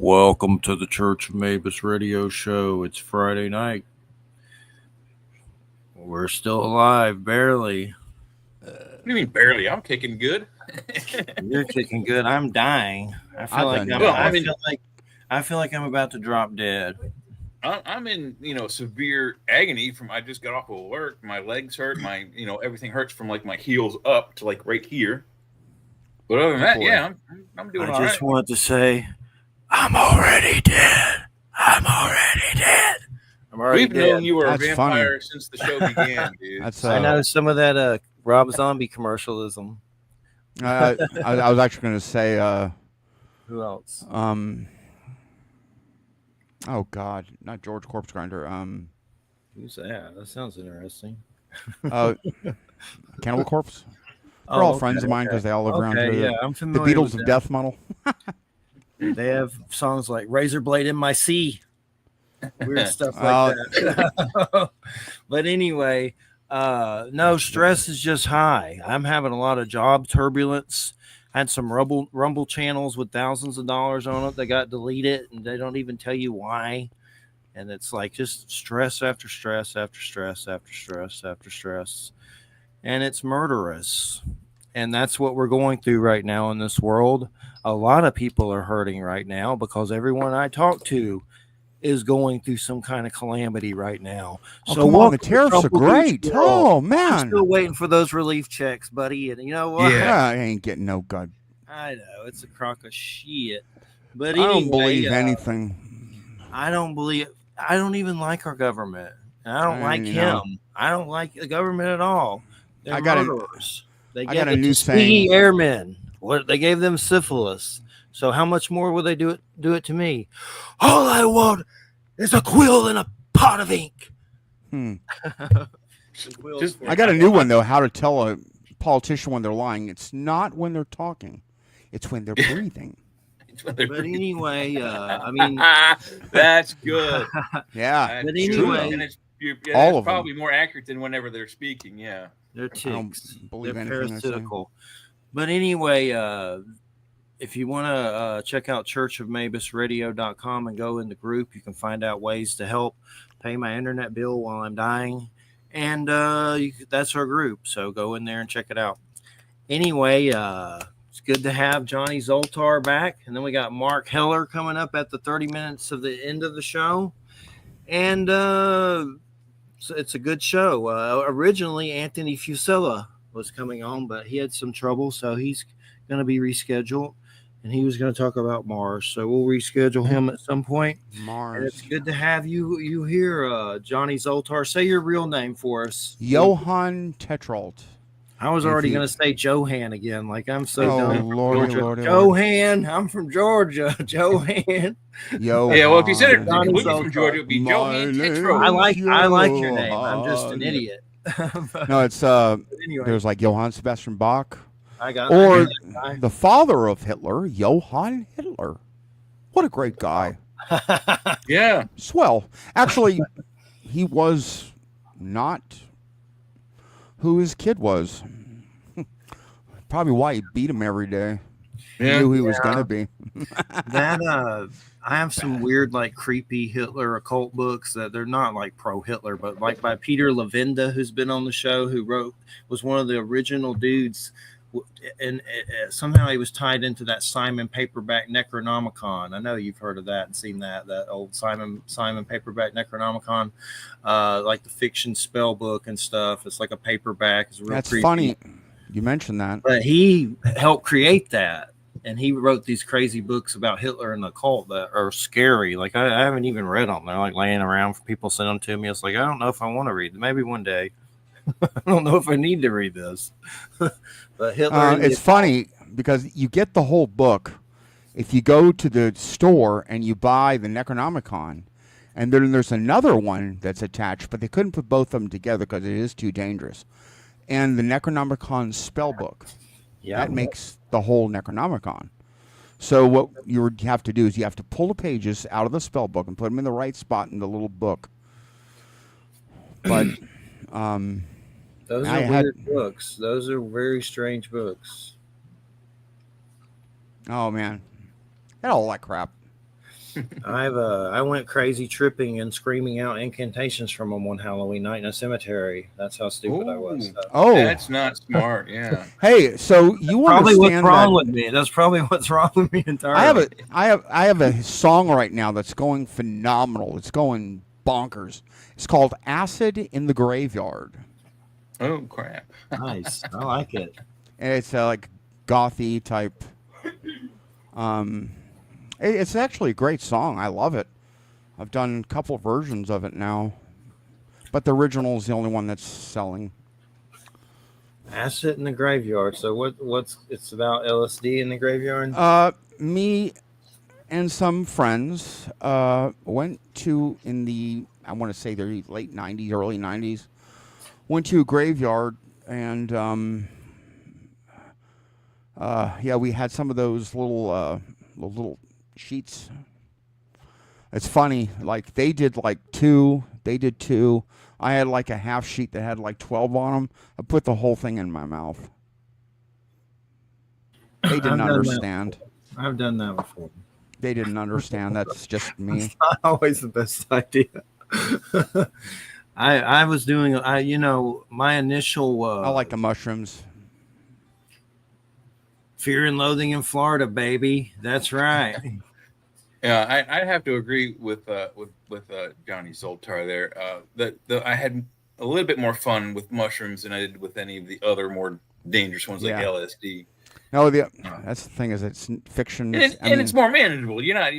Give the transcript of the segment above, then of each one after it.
Welcome to the Church of Mabus radio show. It's Friday night. We're still alive, barely. What do you mean barely? I'm kicking good. You're kicking good. I'm dying. I feel like I'm about to drop dead. I'm in severe agony from I just got off of work. My legs hurt. My everything hurts from like my heels up to like right here. But other than that, Boy, yeah, I'm doing all right. I just want to say, I'm already dead. We've known you were a vampire since the show began, dude. I know some of that Rob Zombie commercialism. I was actually going to say. Who else? Oh God, not George Corpse Grinder. Who's that? That sounds interesting. Cannibal Corpse. They're all friends of mine because they all live around here. Yeah, I'm familiar. The Beatles of death metal. They have songs like "Razor Blade in My Sea," weird stuff like that. But anyway, no, stress is just high. I'm having a lot of job turbulence. I had some rumble channels with thousands of dollars on it. They got deleted, and they don't even tell you why. And it's like just stress after stress after stress after stress after stress. And it's murderous. And that's what we're going through right now in this world. A lot of people are hurting right now because everyone I talk to is going through some kind of calamity right now. Oh, so come on, the tariffs are great. Oh, man. I'm still waiting for those relief checks, buddy. And you know what? Yeah, I ain't getting no good. I know. It's a crock of shit. But anyway, I don't believe anything. I don't even like our government. I don't like him. I don't like the government at all. They're murderers. They got a new saying. Airmen. What they gave them syphilis. So how much more will they do it to me? All I want is a quill and a pot of ink. I got a new one though. How to tell a politician when they're lying? It's not when they're talking. It's when they're breathing. Anyway, I mean that's good. Yeah. But anyway, and it's probably more accurate than whenever they're speaking. Yeah. They're ticks. They're parasitical. But anyway, if you want to check out churchofmabusradio.com and go in the group, you can find out ways to help pay my internet bill while I'm dying. And that's our group. So go in there and check it out. Anyway, it's good to have Johnny Zoltar back. And then we got Marc Heller coming up at the 30 minutes of the end of the show. And so it's a good show. Originally, Anthony Fusella was coming on, but he had some trouble, so he's going to be rescheduled. And he was going to talk about Mars, so we'll reschedule him at some point. Mars. And it's good to have you here, Johnny Zoltar. Say your real name for us. Johann Tetreault. I was already going to say Johann again. Like, I'm so dumb. Lord. Johann. I'm from Georgia. Johann. Yo. Yeah, well, if you said it from Georgia, it would be Johann Tetreault. I like your name. I'm just an idiot. No, it's anyway. There's like Johann Sebastian Bach. Or the father of Hitler, Johann Hitler. What a great guy. Yeah. Swell. Actually, he was not who his kid was. Probably why he beat him every day. Yeah. He knew he was going to be. I have some weird, like, creepy Hitler occult books that they're not like pro-Hitler, but like by Peter Levenda, who's been on the show, was one of the original dudes. And somehow he was tied into that Simon paperback Necronomicon. I know you've heard of that and seen that old Simon paperback Necronomicon, like the fiction spell book and stuff. It's like a paperback. It's real creepy. Funny you mentioned that. But he helped create that, and he wrote these crazy books about Hitler and the cult that are scary. Like I haven't even read them. They're like laying around for people send them to me. It's like I don't know if I want to read them. Maybe one day. I don't know if I need to read this. But Hitler. It's funny because you get the whole book if you go to the store and you buy the Necronomicon, and then there's another one that's attached, but they couldn't put both of them together because it is too dangerous. And the Necronomicon spell book. Yeah. That makes the whole Necronomicon. So what you would have to do is you have to pull the pages out of the spell book and put them in the right spot in the little book. But those are weird books. Those are very strange books. Oh man, and all that crap. I went crazy tripping and screaming out incantations from them one Halloween night in a cemetery. That's how stupid I was. Ooh, So. Oh, that's not smart. Yeah. hey, so you Probably what's understand wrong that with me. That's probably what's wrong with me I have entirely. I have a song right now that's going phenomenal. It's going bonkers. It's called Acid in the Graveyard. Oh crap. Nice. I like it. And it's like gothy type. Um, it's actually a great song. I love it. I've done a couple versions of it now, but the original is the only one that's selling. Acid in the graveyard. So what's it's about LSD in the graveyard? Me and some friends went to in the I want to say the late '90s, early '90s. Went to a graveyard and yeah, we had some of those little sheets. It's funny, like they did like two. They did two. I had like a half sheet that had like 12 on them. I put the whole thing in my mouth. They didn't understand. I've done that before. They didn't understand. That's just me. It's not always the best idea. I was doing my initial I like the mushrooms. Fear and Loathing in Florida, baby. That's right. Yeah, I have to agree with Johnny Zoltar there. That I had a little bit more fun with mushrooms than I did with any of the other more dangerous ones like LSD. No, that's the thing is it's fiction. It's more manageable. You're not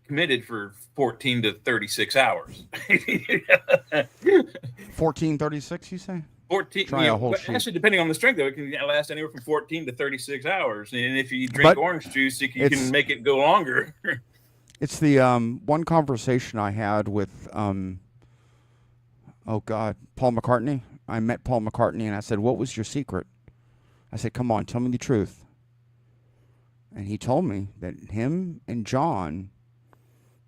committed for 14 to 36 hours. 1436, you say? 14. Try a whole sheet. Actually, depending on the strength of it, it can last anywhere from 14 to 36 hours. And if you drink orange juice, you can make it go longer. It's the one conversation I had with Paul McCartney. I met Paul McCartney and I said, "What was your secret?" I said, "Come on, tell me the truth." And he told me that him and John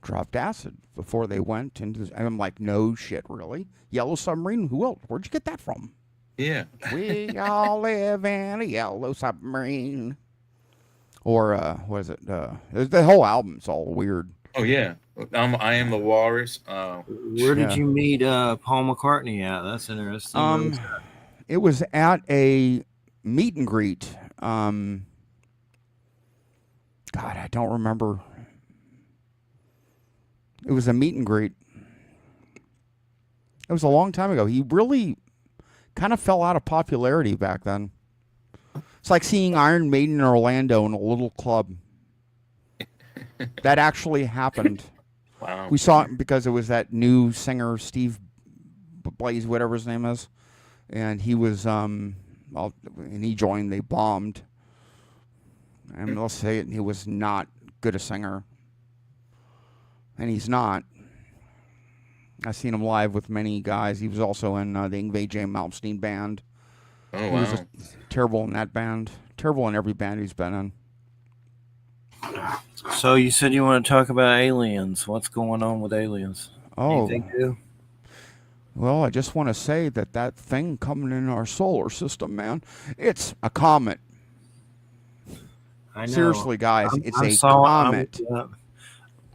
dropped acid before they went into and I'm like, no shit, really? Yellow Submarine? Who else? Where'd you get that from? Yeah. We all live in a yellow submarine. Or what is it? The whole album's all weird. Oh yeah. I Am the Walrus. Where did you meet Paul McCartney at? That's interesting. It was at a meet and greet. God, I don't remember. It was a meet and greet. It was a long time ago. He really kind of fell out of popularity back then. It's like seeing Iron Maiden in Orlando in a little club. That actually happened. Wow. We saw it because it was that new singer, Steve Blaze, whatever his name is. And he was, and he joined, they bombed. And let's say it, he was not good a singer. And he's not. I've seen him live with many guys. He was also in the Yngwie J. Malmsteen band. Oh, He was terrible in that band. Terrible in every band he's been in. So you said you want to talk about aliens. What's going on with aliens? Oh. Anything new? Well, I just want to say that thing coming in our solar system, man, it's a comet. I know. Seriously, guys, it's a comet.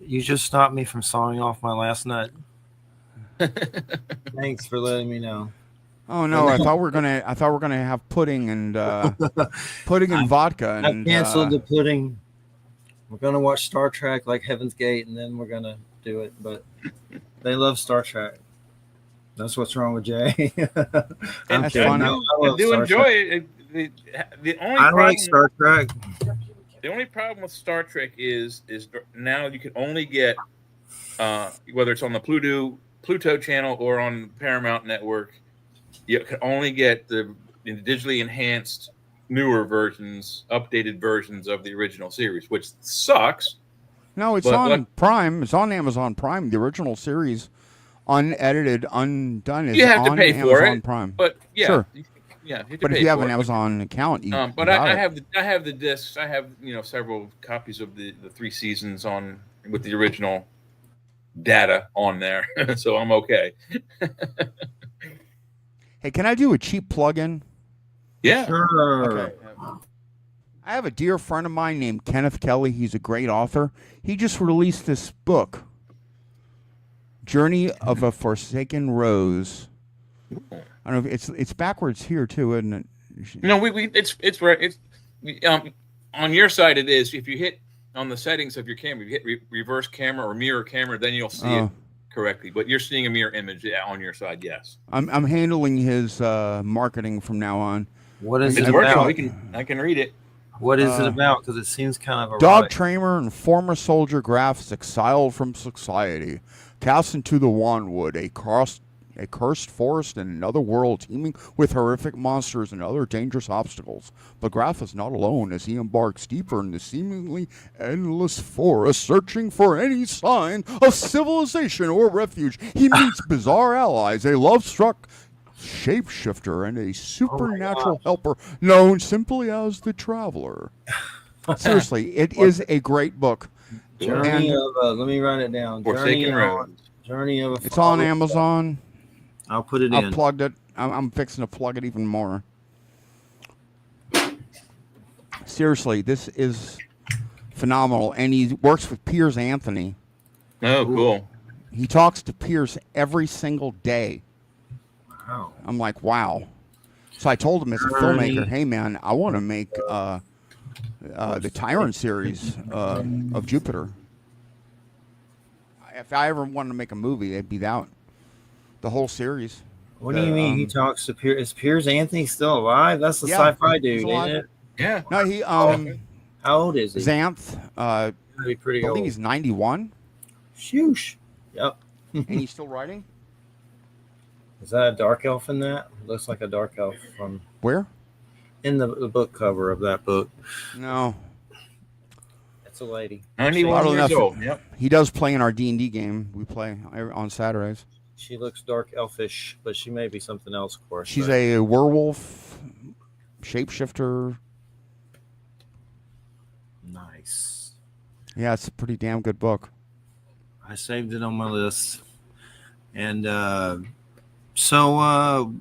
You just stopped me from sawing off my last nut. Thanks for letting me know. Oh no, I thought we were gonna have pudding and pudding and vodka. And I canceled the pudding. We're gonna watch Star Trek like Heaven's Gate, and then we're gonna do it. But they love Star Trek. That's what's wrong with Jay. I'm kidding. I do enjoy it. The only I problem, like Star Trek. The only problem with Star Trek is now you can only get whether it's on the Pluto channel or on Paramount Network, you can only get the digitally enhanced newer versions, updated versions of the original series, which sucks. No, it's on Prime. It's on Amazon Prime. The original series, unedited, undone, is you have to on pay for Amazon it, Prime. But yeah, sure. Yeah, but if you have an Amazon account, but I have the discs. I have several copies of the 3 seasons on with the original data on there, so I'm okay. Hey, can I do a cheap plug-in? Yeah, sure. Okay. I have a dear friend of mine named Kenneth Kelly. He's a great author. He just released this book, Journey of a Forsaken Rose. I don't know if it's backwards here too, isn't it? No, it's right. It's on your side. It is. If you hit on the settings of your camera, you hit reverse camera or mirror camera, then you'll see it correctly. But you're seeing a mirror image on your side. Yes. I'm handling his marketing from now on. What is it's it working. about? I can read it. What is it about? Because it seems kind of erotic. Dog trainer and former soldier Graf's exiled from society, cast into the Wanwood, a cursed forest in another world teeming with horrific monsters and other dangerous obstacles. But Graf is not alone as he embarks deeper in the seemingly endless forest, searching for any sign of civilization or refuge. He meets bizarre allies, a love-struck shapeshifter, and a supernatural helper known simply as the Traveler. Seriously, it is a great book. Journey of let me write it down. Journey of It's on Amazon. I'll put it in. I plugged it. I'm fixing to plug it even more. Seriously, this is phenomenal. And he works with Piers Anthony. Oh, cool. He talks to Piers every single day. Wow. I'm like, wow. So I told him as a filmmaker, hey, man, I want to make the Tyrant series of Jupiter. If I ever wanted to make a movie, it'd be that. The whole series. What do you mean he talks to Piers? Is Piers Anthony still alive? That's the sci-fi dude, isn't it? Yeah. No, he how old is he? Xanth. Be pretty I old. believe he's 91. Shoosh. Yep. And he's still writing? Is that a dark elf in that? Looks like a dark elf from where? In the book cover of that book. No. It's a lady. 91 years old. Yep. He does play in our D&D game. We play on Saturdays. She looks dark elfish, but she may be something else, of course. She's a werewolf, shapeshifter. Nice. Yeah, it's a pretty damn good book. I saved it on my list. And so I've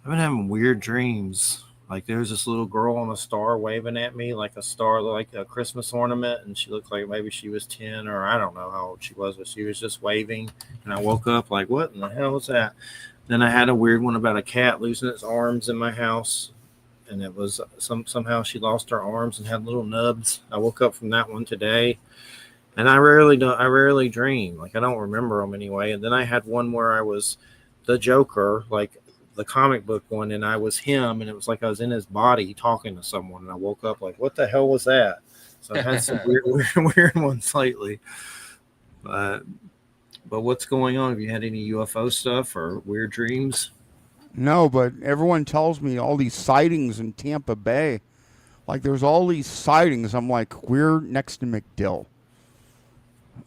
been having weird dreams. Like there's this little girl on a star waving at me like a star, like a Christmas ornament. And she looked like maybe she was 10 or I don't know how old she was, but she was just waving. And I woke up like, what in the hell was that? Then I had a weird one about a cat losing its arms in my house. And it was somehow she lost her arms and had little nubs. I woke up from that one today. And I rarely dream. Like I don't remember them anyway. And then I had one where I was the Joker, like the comic book one, and I was him, and it was like I was in his body talking to someone, and I woke up like, what the hell was that? So I've had some weird ones lately. But what's going on? Have you had any UFO stuff or weird dreams? No, but everyone tells me all these sightings in Tampa Bay. Like there's all these sightings. I'm like, we're next to MacDill.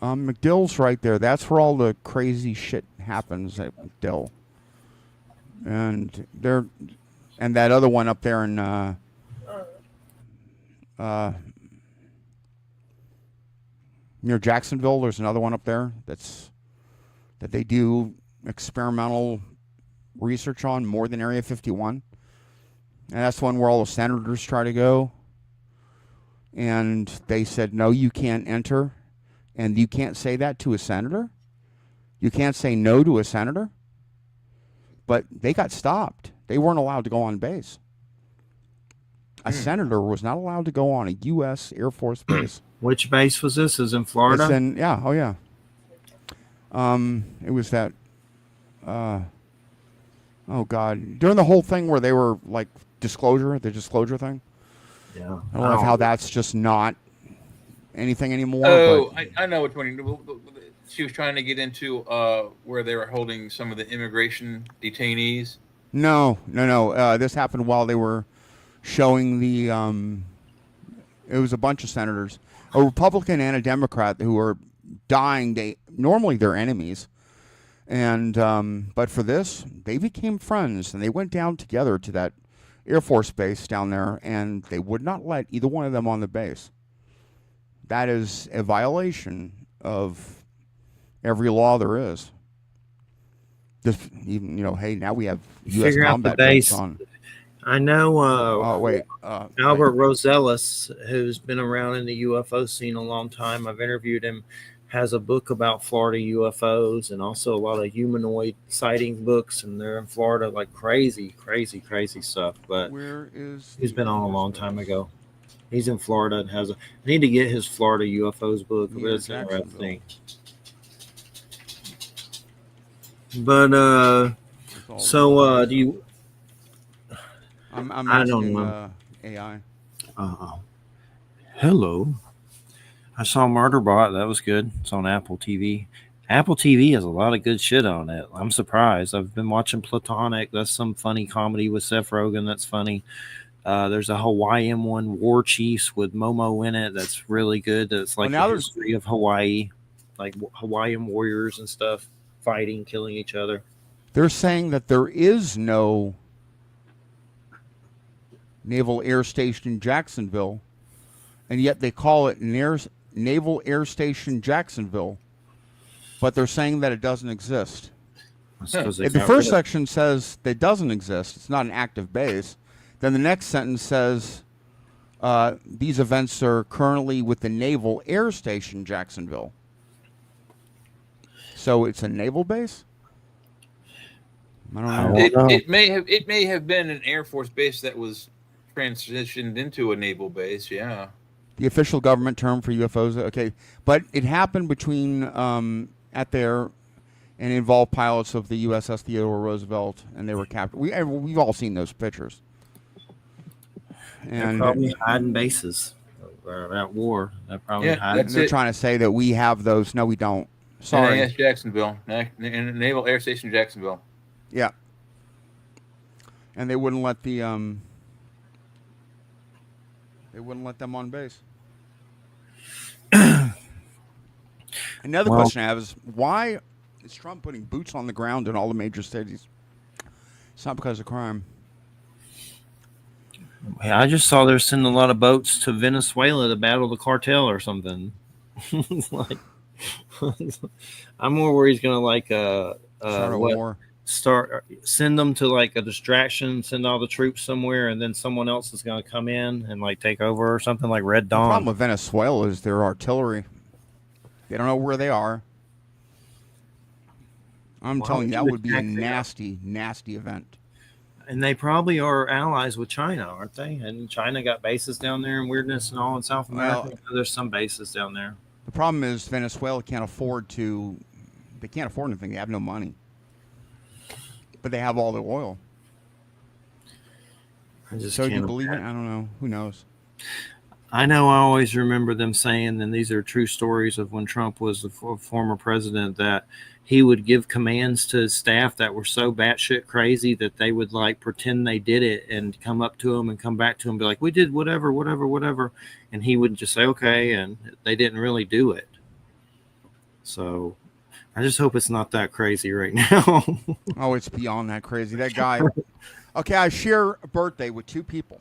MacDill's right there. That's where all the crazy shit happens at MacDill. And that other one up there in near Jacksonville, there's another one up there that they do experimental research on more than Area 51. And that's one where all the senators try to go. And they said, no, you can't enter. And you can't say that to a senator. You can't say no to a senator. But they got stopped. They weren't allowed to go on base. A senator was not allowed to go on a U.S. Air Force base. Which base was this? Is in Florida? It's yeah. Oh, yeah. It was that... oh, God. During the whole thing where they were, like, the disclosure thing. Yeah. I don't know how that's just not anything anymore. Oh, but I know which one. She was trying to get into where they were holding some of the immigration detainees. No. This happened while they were showing the. It was a bunch of senators, a Republican and a Democrat, who were dying. Normally they're enemies, and but for this, they became friends, and they went down together to that Air Force base down there, and they would not let either one of them on the base. That is a violation of every law there is. Just even, hey, now we have U.S. combat base on. I know Oh wait. Albert Rosellis, who's been around in the UFO scene a long time. I've interviewed him. Has a book about Florida UFOs and also a lot of humanoid sighting books, and they're in Florida like crazy, crazy, crazy stuff. But Where is he's been the on a US long time base? ago. He's in Florida and has a. I need to get his Florida UFOs book, but Near it's Jacksonville. interesting. But With all the so UFOs. do you? I'm I don't asking know. AI. Hello. I saw Murderbot. That was good. It's on Apple TV. Apple TV has a lot of good shit on it. I'm surprised. I've been watching Platonic. That's some funny comedy with Seth Rogen. That's funny. There's a Hawaiian one, War Chiefs, with Momo in it. That's really good. That's like now the there's history of Hawaii, like Hawaiian warriors and stuff, fighting, killing each other. They're saying that there is no Naval Air Station Jacksonville, and yet they call it Naval Air Station Jacksonville, but they're saying that it doesn't exist. The first section says it doesn't exist. It's not an active base. Then the next sentence says these events are currently with the Naval Air Station Jacksonville. So it's a naval base? I don't know. It may have been an Air Force base that was transitioned into a naval base. Yeah. The official government term for UFOs. Okay, but it happened between at there and involved pilots of the USS Theodore Roosevelt, and they were captured. We've all seen those pictures. And they're probably hiding bases at war. They're probably hiding. They're trying to say that we have those. No, we don't. Sorry. NAS Jacksonville, Naval Air Station Jacksonville. Yeah. And they wouldn't let the they wouldn't let them on base. Another question I have is, why is Trump putting boots on the ground in all the major cities? It's not because of crime. Yeah, I just saw they're sending a lot of boats to Venezuela to battle the cartel or something. Like, I'm more worried he's gonna start a war. Send them to like a distraction, send all the troops somewhere, and then someone else is going to come in and like take over or something like Red Dawn. The problem with Venezuela is their artillery. They don't know where they are. I'm telling you, that would be a nasty, nasty event. And they probably are allies with China, aren't they? And China got bases down there and weirdness and all in South America. Well, there's some bases down there. The problem is Venezuela can't afford to. They can't afford anything. They have no money. But they have all the oil. So do you believe it? I don't know. Who knows? I know I always remember them saying, and these are true stories of when Trump was the former president, that he would give commands to his staff that were so batshit crazy that they would like pretend they did it and come up to him and come back to him and be like, we did whatever. And he would just say, okay. And they didn't really do it. So I just hope it's not that crazy right now. Oh, it's beyond that crazy. That guy. Okay, I share a birthday with two people,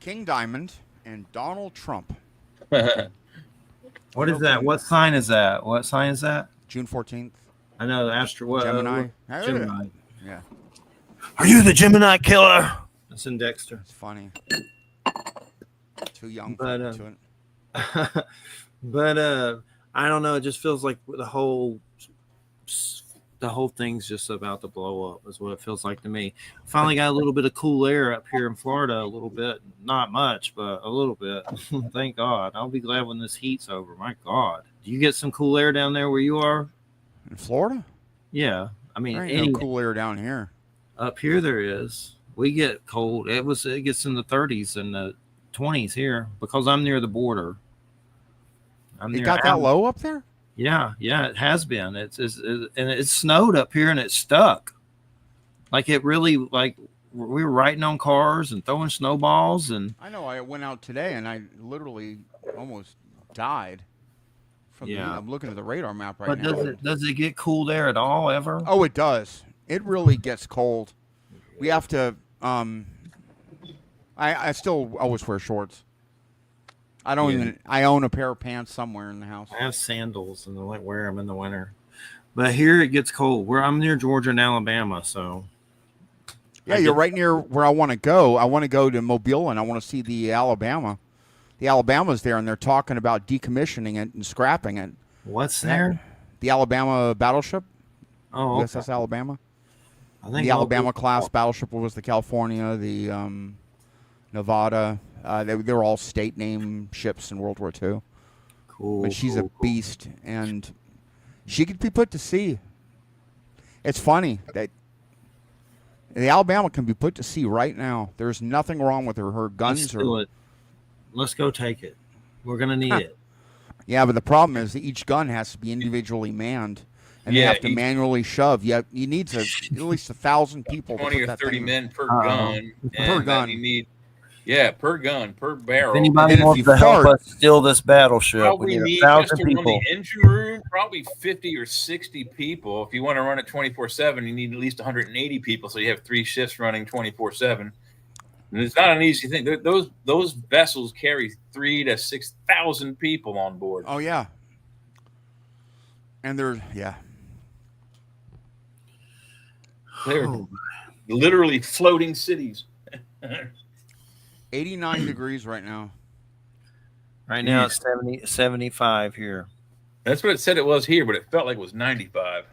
King Diamond and Donald Trump. What is that? What sign is that? June 14th. I know the Gemini. Gemini. Yeah. Are you the Gemini killer? That's in Dexter. It's funny. Too young for it. But I don't know. It just feels like the whole thing's just about to blow up, is what it feels like to me. Finally got a little bit of cool air up here in Florida, a little bit. Not much, but a little bit. Thank God. I'll be glad when this heat's over. My God. Do you get some cool air down there where you are? In Florida? Yeah. I mean, there ain't no cool air down here. Up here there is. We get cold. It gets in the 30s and the 20s here because I'm near the border. It got that low up there? Yeah, it has been. And it snowed up here and it stuck. Like it really, like we were riding on cars and throwing snowballs and. I know. I went out today and I literally almost died. I'm looking at the radar map right now. But does it get cool there at all ever? Oh, it does. It really gets cold. We have to. I still always wear shorts. I own a pair of pants somewhere in the house. I have sandals and I like wear them in the winter. But here it gets cold. I'm near Georgia and Alabama, so. Yeah, you're right near where I want to go. I want to go to Mobile, and I want to see the Alabama. The Alabama's there, and they're talking about decommissioning it and scrapping it. What's there? The Alabama battleship. Oh, okay. USS Alabama. I think The Alabama class battleship was the California, the Nevada. They were all state name ships in World War II. Cool. But she's a beast, and she could be put to sea. It's funny that the Alabama can be put to sea right now. There's nothing wrong with her. Her guns Let's do it. Let's go take it. We're gonna need it. Yeah, but the problem is that each gun has to be individually manned, and they have to manually shove. You need at least 1,000 people. 20 or 30 men per gun. Per gun. You need, per gun, per barrel. If anybody wants to help us steal this battleship, probably we need need 1,000 just to run people. the engine room, probably 50 or 60 people. If you want to run it 24/7, you need at least 180 people, so you have 3 shifts running 24/7. And it's not an easy thing. Those vessels carry 3,000 to 6,000 people on board. Oh yeah, and they're literally floating cities. 89 degrees right now. Right now it's 75 here. That's what it said it was here, but it felt like it was 95.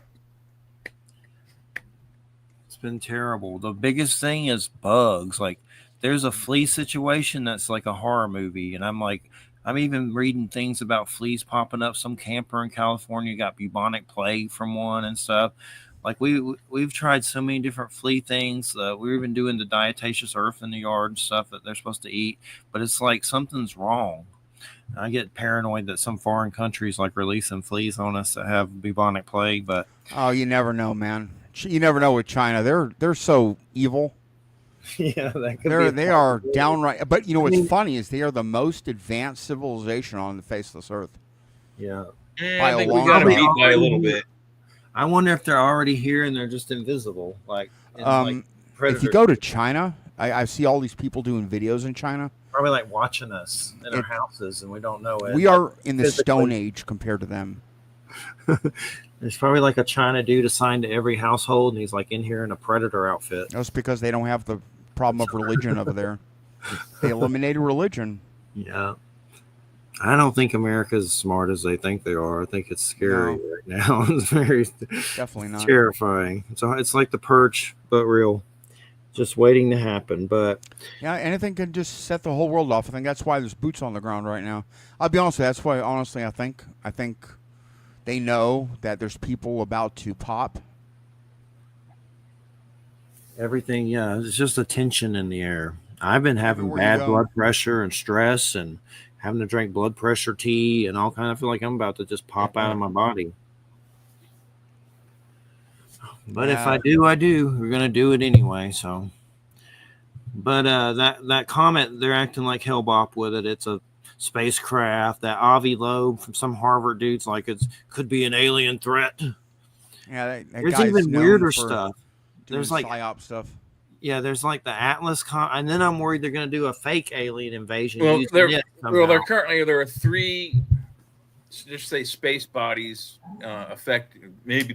It's been terrible. The biggest thing is bugs. Like, there's a flea situation that's like a horror movie, and I'm even reading things about fleas popping up. Some camper in California got bubonic plague from one and stuff. Like, we've tried so many different flea things. We've been doing the diatomaceous earth in the yard and stuff that they're supposed to eat, but it's like something's wrong. I get paranoid that some foreign countries like releasing fleas on us that have bubonic plague. But you never know, man. You never know with China. They're so evil. Yeah, that could they are downright. But you know what's funny is they are the most advanced civilization on the face of this earth. Yeah, I think we got to beat by a little bit. I wonder if they're already here and they're just invisible. Like if you go to China, I see all these people doing videos in China. Probably like watching us in our houses, and we don't know it. We are in the Stone Age compared to them. There's probably like a China dude assigned to every household, and he's like in here in a predator outfit. That's because they don't have the problem of religion over there. They eliminated religion. Yeah. I don't think America's as smart as they think they are. I think it's scary right now. It's definitely not terrifying. So it's like the Purge, but real. Just waiting to happen. But yeah, anything can just set the whole world off. I think that's why there's boots on the ground right now. I'll be honest with you, that's why honestly I think they know that there's people about to pop. Everything, it's just a tension in the air. I've been having bad blood pressure and stress and having to drink blood pressure tea and all kind of feel like I'm about to just pop out of my body. But if I do, I do. We're going to do it anyway, so. But that comet, they're acting like Hellbop with it. It's a spacecraft. That Avi Loeb from some Harvard dude's like it could be an alien threat. Yeah, there's even weirder stuff. There's like psyop stuff. Yeah, there's like the Atlas and then I'm worried they're going to do a fake alien invasion. There are 3, just say space bodies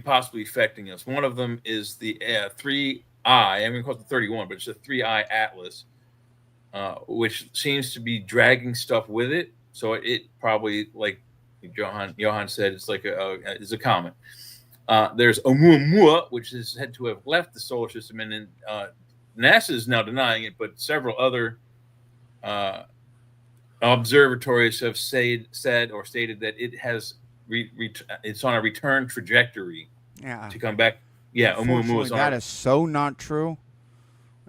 possibly affecting us. One of them is the 3I. I'm going to call it the 31, but it's a 3I Atlas, which seems to be dragging stuff with it. So it probably, like Johann said, it's like it's a comet. There's Oumuamua, which is said to have left the solar system, and then NASA is now denying it, but several other observatories have said or stated that it has it's on a return trajectory to come back. Yeah, Oumuamua. That is so not true.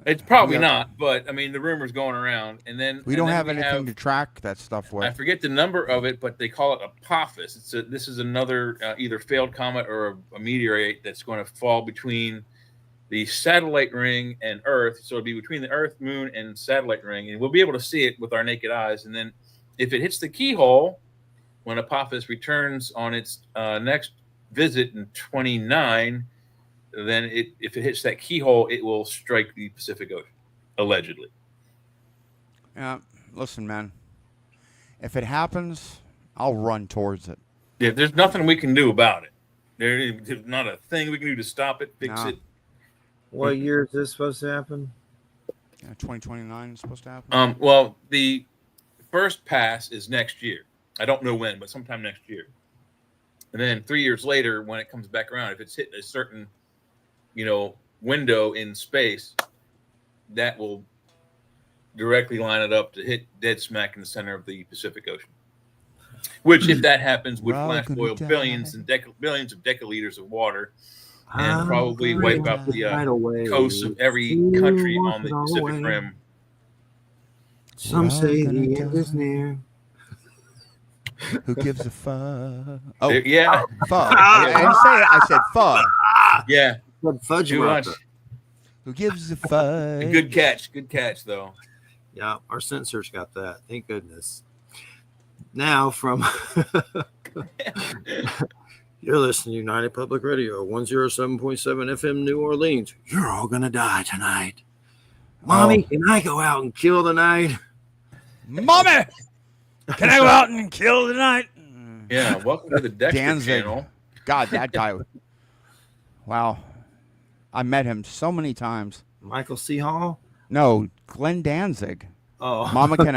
It's probably not, but I mean the rumors going around, and then we don't have anything to track that stuff with. I forget the number of it, but they call it Apophis. This is another either failed comet or a meteorite that's going to fall between the satellite ring and Earth. So it'll be between the Earth, Moon, and satellite ring, and we'll be able to see it with our naked eyes. And then if it hits the keyhole, when Apophis returns on its next visit in 29. Then if it hits that keyhole, it will strike the Pacific Ocean, allegedly. Yeah, listen, man. If it happens, I'll run towards it. Yeah, there's nothing we can do about it. There's not a thing we can do to stop it, fix it. What year is this supposed to happen? Yeah, 2029 is supposed to happen. Well, the first pass is next year. I don't know when, but sometime next year. And then 3 years later, when it comes back around, if it's hitting a certain, window in space, that will directly line it up to hit dead smack in the center of the Pacific Ocean. Which, if that happens, would flash boil billions of decaliters of water, and probably wipe out the coasts of every country on the Pacific Rim. Some say the end is near. Who gives a fuck? Oh, yeah, fuck. I didn't say it. I said fuck. Yeah, fudge. Who gives a fuck? Good catch, though. Yeah, our censors got that. Thank goodness. Now from you're listening to United Public Radio, 107.7 FM New Orleans. You're all gonna die tonight. Mommy, can I go out and kill tonight? Mommy, can I go out and kill tonight? Yeah, welcome to the Dexter channel. God, that guy. Wow. I met him so many times. Michael C. Hall? No, Glenn Danzig. Oh. Mama, can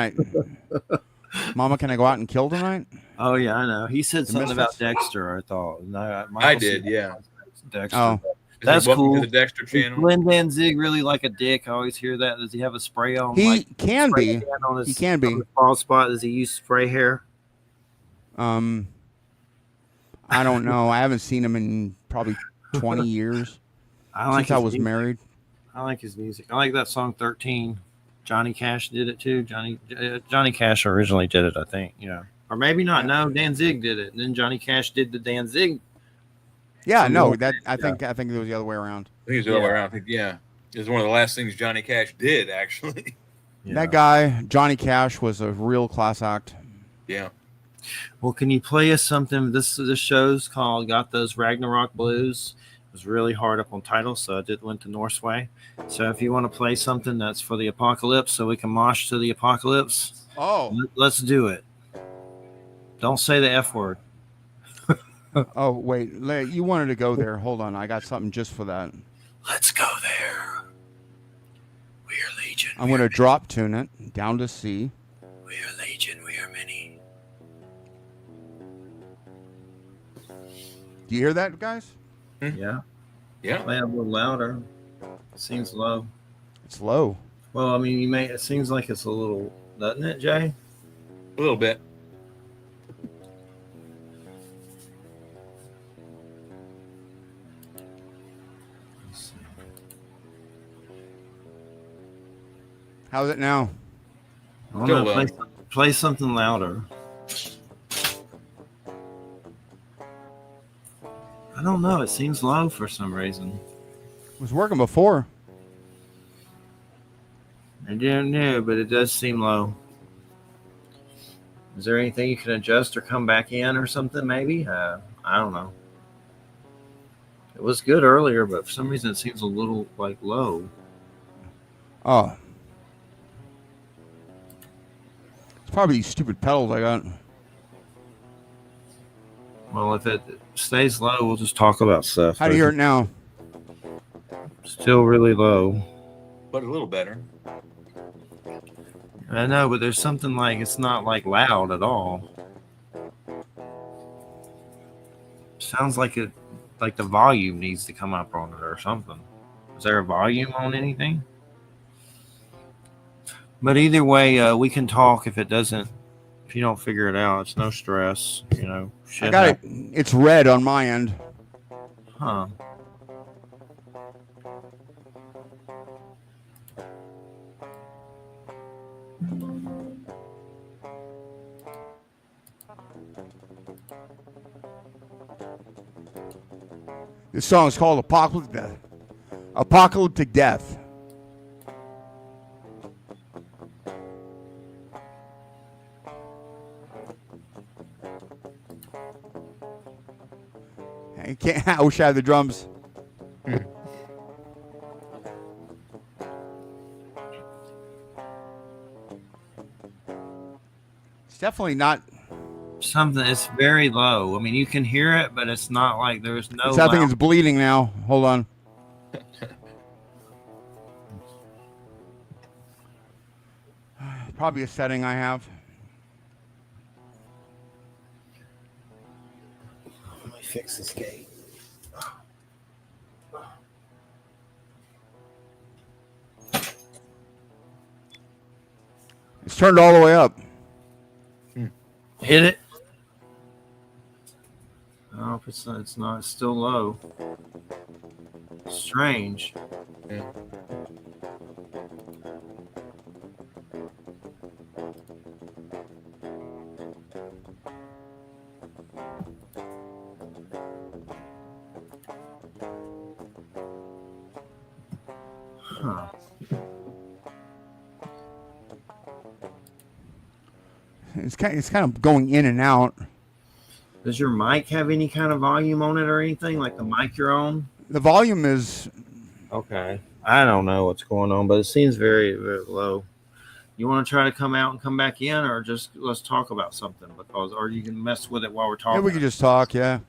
I go out and kill tonight? Oh, yeah, I know. He said something about Dexter, I thought. No, I did, yeah. Dexter. Oh. That's welcome cool. to the Dexter channel. Is Glenn Danzig really like a dick? I always hear that. Does he have a spray on? He can be. He can be. Bald spot. Does he use spray hair? I don't know. I haven't seen him in probably 20 years. Since I was married. I like his music. I like that song 13. Johnny Cash did it too. Johnny Cash originally did it, I think. Or maybe not. No, Danzig did it. And then Johnny Cash did the Danzig. Yeah, no, I think it was the other way around. I think it was the other way around. I think, it was one of the last things Johnny Cash did, actually. Yeah. That guy, Johnny Cash, was a real class act. Yeah. Well, can you play us something? This show's called Got Those Ragnarok Blues. It was really hard up on title, so I went to Northway. So if you want to play something that's for the apocalypse, so we can mosh to the apocalypse, let's do it. Don't say the F word. Oh, wait. You wanted to go there. Hold on. I got something just for that. Let's go there. We are Legion. I'm going to drop tune it down to C. We are Legion. We are many. Do you hear that, guys? Yeah. Yeah. Play it a little louder. It seems low. It's low. Well, I mean, it seems like it's a little, doesn't it, Jay? A little bit. How's it now? I don't know, play something louder. I don't know. It seems low for some reason. It was working before. I don't know, but it does seem low. Is there anything you can adjust or come back in or something, maybe? I don't know. It was good earlier, but for some reason it seems a little, low. Oh. It's probably these stupid pedals I got. Well, if it stays low, we'll just talk about stuff. How do you hear it now? Still really low. But a little better. I know, but there's something it's not loud at all. Sounds like it, the volume needs to come up on it or something. Is there a volume on anything? But either way, we can talk if you don't figure it out. It's no stress, I got it. It's red on my end. Huh. This song is called Apocalyptic Death. I wish I had the drums. It's definitely not something. It's very low. I mean, you can hear it, but it's not there's no. I think it's bleeding now. Hold on. Probably a setting I have. Let me fix this gate. It's turned all the way up. Hit it. Oh, it's not. It's not. It's still low. Strange. Yeah. Huh. It's kind of going in and out. Does your mic have any kind of volume on it or anything, like the mic you're on? The volume is Okay. I don't know what's going on, but it seems very, very low. You want to try to come out and come back in, or just let's talk about something, or you can mess with it while we're talking. Yeah, we can just talk. Yeah.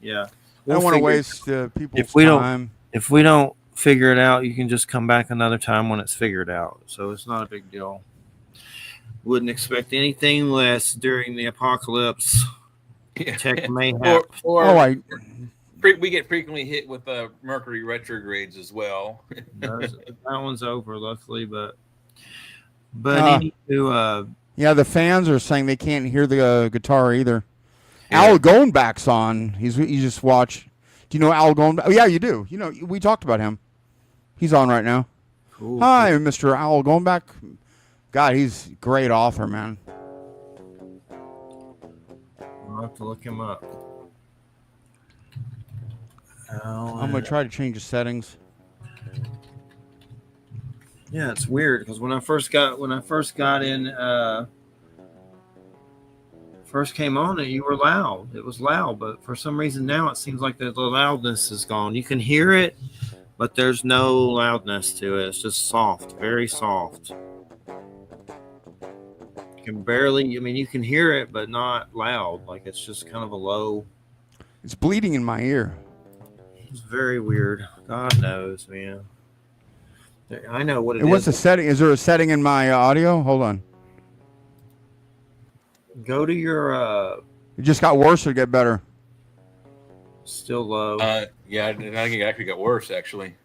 Yeah. I don't want to waste people's time. If we don't figure it out, you can just come back another time when it's figured out. So it's not a big deal. Wouldn't expect anything less during the apocalypse. Yeah. Tech mayhap. We get frequently hit with Mercury retrogrades as well. That one's over, luckily, but anywho, yeah, the fans are saying they can't hear the guitar either. Yeah. Al Goldback's on. You just watch. Do you know Al Goldback? Oh, yeah, you do. You know, we talked about him. He's on right now. Cool. Hi, Mr. Al Goldback. God, he's a great author, man. I'll have to look him up. I'm gonna try to change the settings. Yeah, it's weird because when I first got in, first came on it, you were loud. It was loud, but for some reason now it seems like the loudness is gone. You can hear it, but there's no loudness to it. It's just soft, very soft. You can barely. I mean, you can hear it, but not loud. Like it's just kind of a low. It's bleeding in my ear. It's very weird. God knows, man. I know what it is. What's the setting? Is there a setting in my audio? Hold on. Go to your. It just got worse or get better? Still low. Yeah, I think it actually got worse, actually.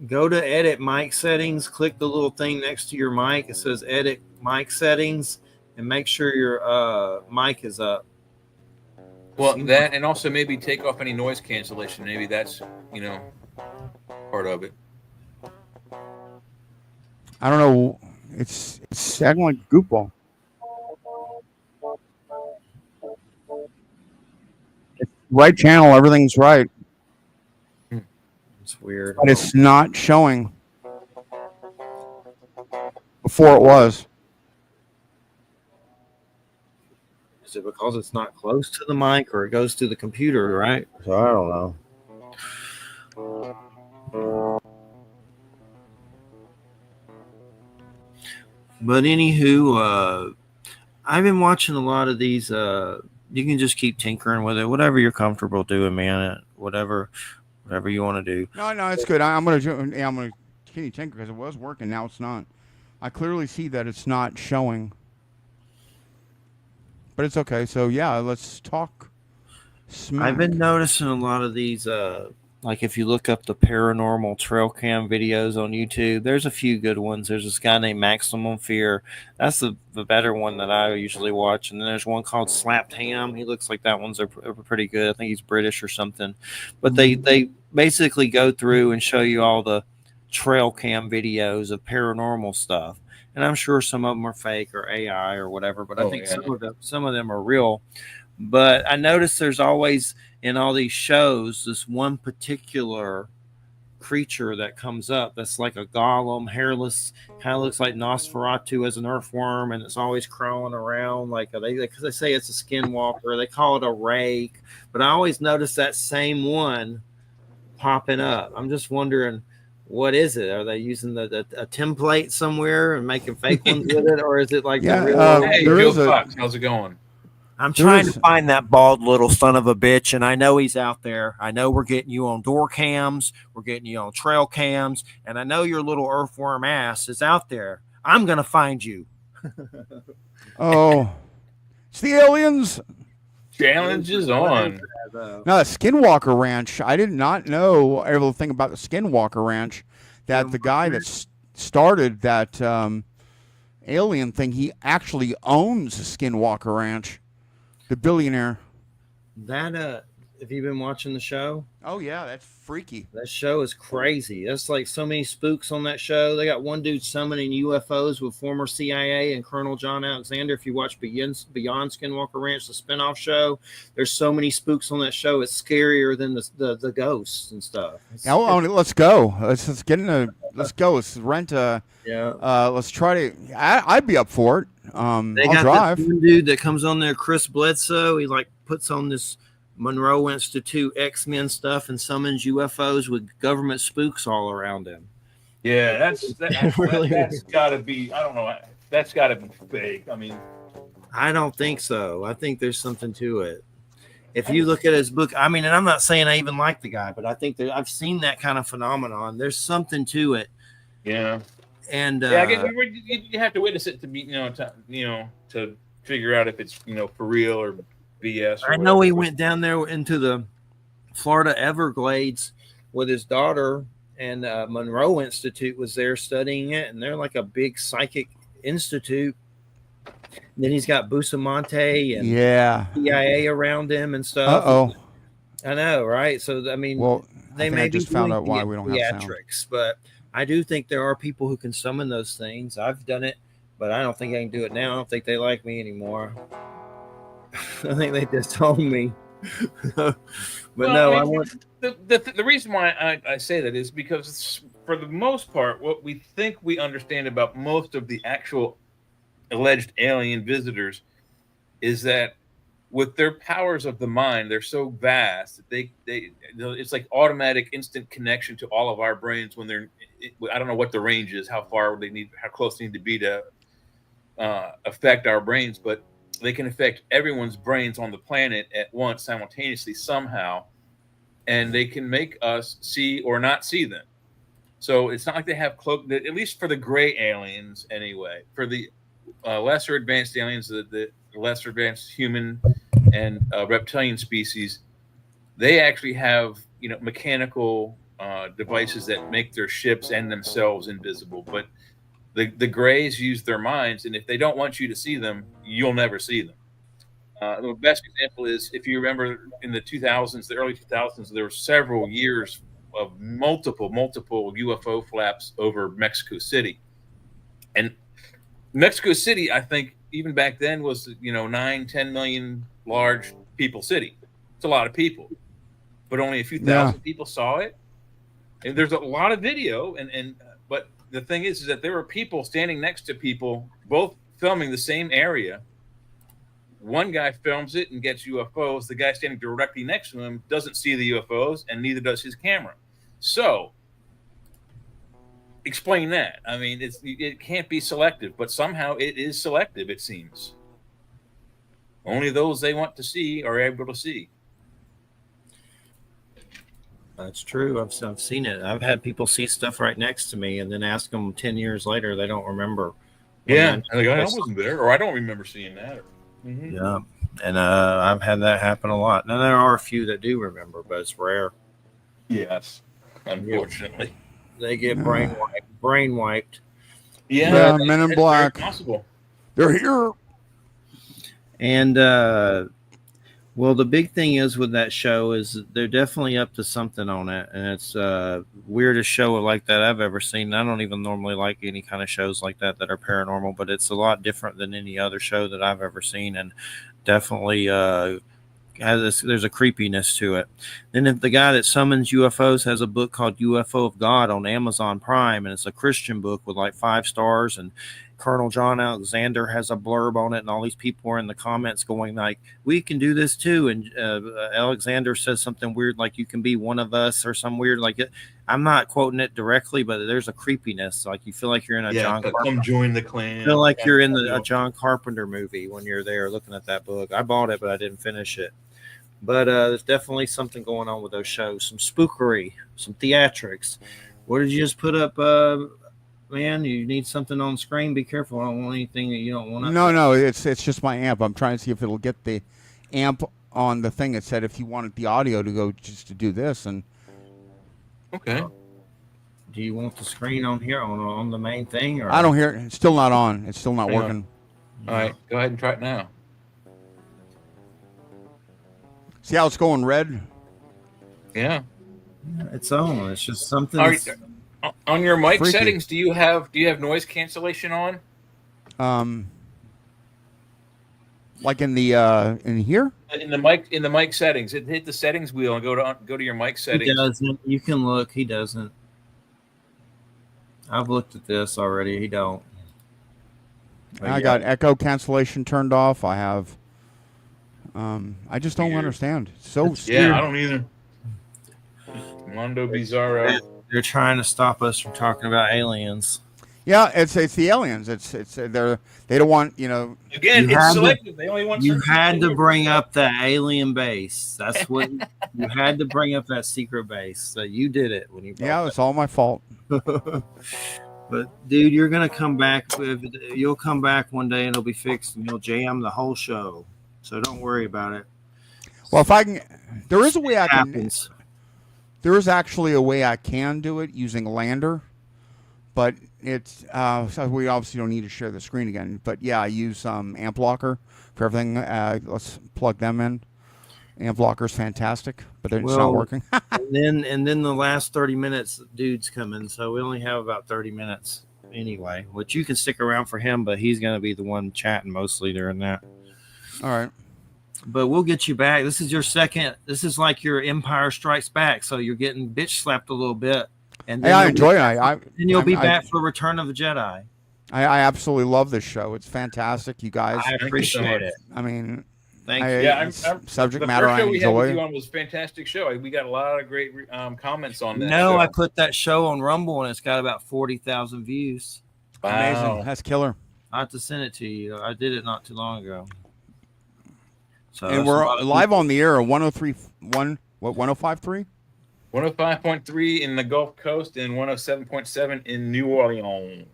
Go to edit mic settings. Click the little thing next to your mic. It says edit mic settings, and make sure your mic is up. Well, that, and also maybe take off any noise cancellation. Maybe that's, part of it. I don't know. It's acting like goofball. It's right channel. Everything's right. It's weird. But it's not showing before it was. Is it because it's not close to the mic, or it goes to the computer, right? So I don't know. But anywho, I've been watching a lot of these. You can just keep tinkering with it, whatever you're comfortable doing, man. Whatever you want to do. No, it's good. I'm gonna continue tinker because it was working. Now it's not. I clearly see that it's not showing. But it's okay. So yeah, let's talk. Smack. I've been noticing a lot of these. Like if you look up the paranormal trail cam videos on YouTube, there's a few good ones. There's this guy named Maximum Fear. That's the better one that I usually watch. And then there's one called Slapped Ham. He looks like that one's pretty good. I think he's British or something. But they basically go through and show you all the trail cam videos of paranormal stuff. And I'm sure some of them are fake or AI or whatever. But I think some of them are real. But I noticed there's always in all these shows this one particular creature that comes up that's like a golem, hairless, kind of looks like Nosferatu as an earthworm, and it's always crawling around like because they say it's a skinwalker. They call it a rake, but I always notice that same one popping up. I'm just wondering, what is it? Are they using a template somewhere and making fake ones with it, or is it like the real? Hey, Joe Fox, how's it going? I'm trying to find that bald little son of a bitch, and I know he's out there. I know we're getting you on door cams, we're getting you on trail cams, and I know your little earthworm ass is out there. I'm going to find you. Oh, it's the aliens. Challenge is on. No, the Skinwalker Ranch. I did not know everything about the Skinwalker Ranch. That the guy that started that alien thing, he actually owns Skinwalker Ranch. The billionaire. That have you been watching the show? Oh yeah, that's freaky. That show is crazy. That's like so many spooks on that show. They got one dude summoning UFOs with former CIA and Colonel John Alexander. If you watch Beyond Skinwalker Ranch, the spinoff show, there's so many spooks on that show. It's scarier than the ghosts and stuff. Let's go. Let's get in a. Let's go. Let's rent a. Yeah. Let's try to. I'd be up for it. They I'll got drive. this one dude that comes on there, Chris Bledsoe. He like puts on this Monroe Institute X-Men stuff and summons UFOs with government spooks all around him. Yeah, that's got to be. I don't know. That's got to be fake. I mean, I don't think so. I think there's something to it. If you look at his book, I mean, and I'm not saying I even like the guy, but I think that I've seen that kind of phenomenon. There's something to it. Yeah. And I guess you have to witness it to be, to figure out if it's, for real or BS. Or I know he went down there into the Florida Everglades with his daughter, and Monroe Institute was there studying it, and they're like a big psychic institute. And then he's got Bustamante and CIA around him and stuff. I know, right? So I mean, they may just found out why we don't have theatrics, but I do think there are people who can summon those things. I've done it, but I don't think I can do it now. I don't think they like me anymore. I think they disown me. But I want the reason why I say that is because for the most part, what we think we understand about most of the actual alleged alien visitors is that with their powers of the mind, they're so vast that it's like automatic instant connection to all of our brains when they're, I don't know what the range is, how close they need to be to affect our brains, but they can affect everyone's brains on the planet at once simultaneously somehow, and they can make us see or not see them. So it's not like they have at least for the gray aliens anyway. For the lesser advanced aliens, the lesser advanced human and reptilian species, they actually have mechanical devices that make their ships and themselves invisible. But the grays use their minds, and if they don't want you to see them, you'll never see them. The best example is, if you remember in the 2000s, the early 2000s, there were several years of multiple UFO flaps over Mexico City. And Mexico City, I think, even back then was 9-10 million large people city. It's a lot of people, but only a few thousand people saw it. And there's a lot of video, but the thing is that there were people standing next to people, both filming the same area. One guy films it and gets UFOs. The guy standing directly next to him doesn't see the UFOs, and neither does his camera. So explain that. I mean, it can't be selective, but somehow it is selective, it seems. Only those they want to see are able to see. That's true. I've seen it. I've had people see stuff right next to me and then ask them 10 years later, they don't remember. Yeah, I wasn't there, or I don't remember seeing that. Mm-hmm. Yeah, and I've had that happen a lot. Now, there are a few that do remember, but it's rare. Yes, unfortunately. They get brain wiped. Yeah, Men in Black. Possible. They're here. And well, the big thing is with that show is they're definitely up to something on it, and it's weirdest show like that I've ever seen. I don't even normally like any kind of shows like that are paranormal, but it's a lot different than any other show that I've ever seen, and definitely there's a creepiness to it. Then if the guy that summons UFOs has a book called UFO of God on Amazon Prime, and it's a Christian book with like 5 stars, and Colonel John Alexander has a blurb on it, and all these people are in the comments going like, we can do this too. And Alexander says something weird like, you can be one of us, or some weird like it. I'm not quoting it directly, but there's a creepiness. Like you feel like you're in a John Carpenter. Come join the clan. You feel like you're in a John Carpenter movie when you're there looking at that book. I bought it, but I didn't finish it. But there's definitely something going on with those shows. Some spookery, some theatrics. What did you just put up? man? You need something on screen? Be careful. I don't want anything that you don't want. No, it's just my amp. I'm trying to see if it'll get the amp on the thing. It said if you wanted the audio to go just to do this, and Okay. Do you want the screen on here on the main thing? Or I don't hear it. It's still not on. It's still not Hang on. working. All right, go ahead and try it now. See how it's going red? Yeah. It's on. It's just something. All right. On your mic Freaky. settings, do you have noise cancellation on? Like in the in here? In the mic settings, hit the settings wheel and go to your mic He settings. doesn't. You can look. He doesn't. I've looked at this already. He don't. But I got echo cancellation turned off. I have. I just don't understand. It's so Yeah, I don't either. Mondo Bizarro. They're trying to stop us from talking about aliens. Yeah, it's the aliens. They don't want Again, You had it's to- selective. They only want You certain had people to bring up that alien base. That's what you had to bring up, that secret base. So you did it when you. Yeah, it's all my fault. But dude, you're gonna come back. You'll come back one day and it'll be fixed, and you'll jam the whole show. So don't worry about it. Well, if I can, there is a way I can. Happens. There is actually a way I can do it using Lander, but it's so we obviously don't need to share the screen again. But yeah, I use Amp Locker for everything. Let's plug them in. Amp Locker's fantastic, but it's not working. and then the last 30 minutes, dude's coming. So we only have about 30 minutes anyway, which you can stick around for him, but he's gonna be the one chatting mostly during that. All right. But we'll get you back. This is your second. This is like your Empire Strikes Back. So you're getting bitch slapped a little bit, and then Hey, I enjoy it. Then you'll be back for Return of the Jedi. I absolutely love this show. It's fantastic, you guys. I appreciate it. I mean, Thank you. Yeah, subject the matter first show I we had with enjoy. you on was a fantastic show. We got a lot of great comments on that. No, show. I put that show on Rumble and it's got about 40,000 views. Amazing. That's killer. I have to send it to you. I did it not too long ago. So And we're live on the air at 103.1, what, 105.3? 105.3 in the Gulf Coast and 107.7 in New Orleans.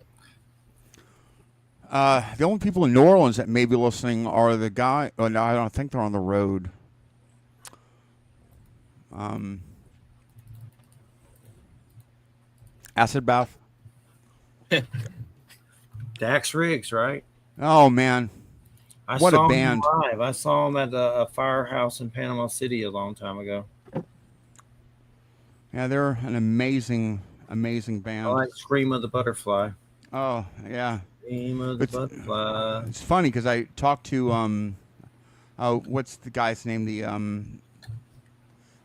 The only people in New Orleans that may be listening are the guy. Oh, no, I don't think they're on the road. Acid Bath. Dax Riggs, right? Oh man, what a band! Him live. I saw him at a firehouse in Panama City a long time ago. Yeah, they're an amazing band. I like Scream of the Butterfly. Oh yeah, Scream of the Butterfly. It's funny because I talked to oh, what's the guy's name? The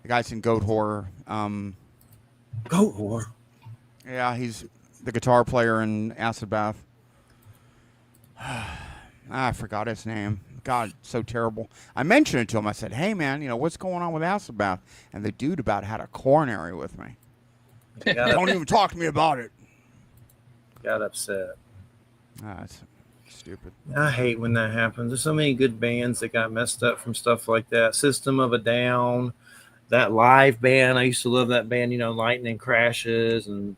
guy's in Goat Horror. Goat Horror. Yeah, he's the guitar player in Acid Bath. I forgot his name. God, so terrible. I mentioned it to him. I said, "Hey, man, what's going on with Acid Bath?" And the dude about had a coronary with me. Don't even talk to me about it. Got upset. That's stupid. I hate when that happens. There's so many good bands that got messed up from stuff like that. System of a Down, that live band. I used to love that band. Lightning Crashes, and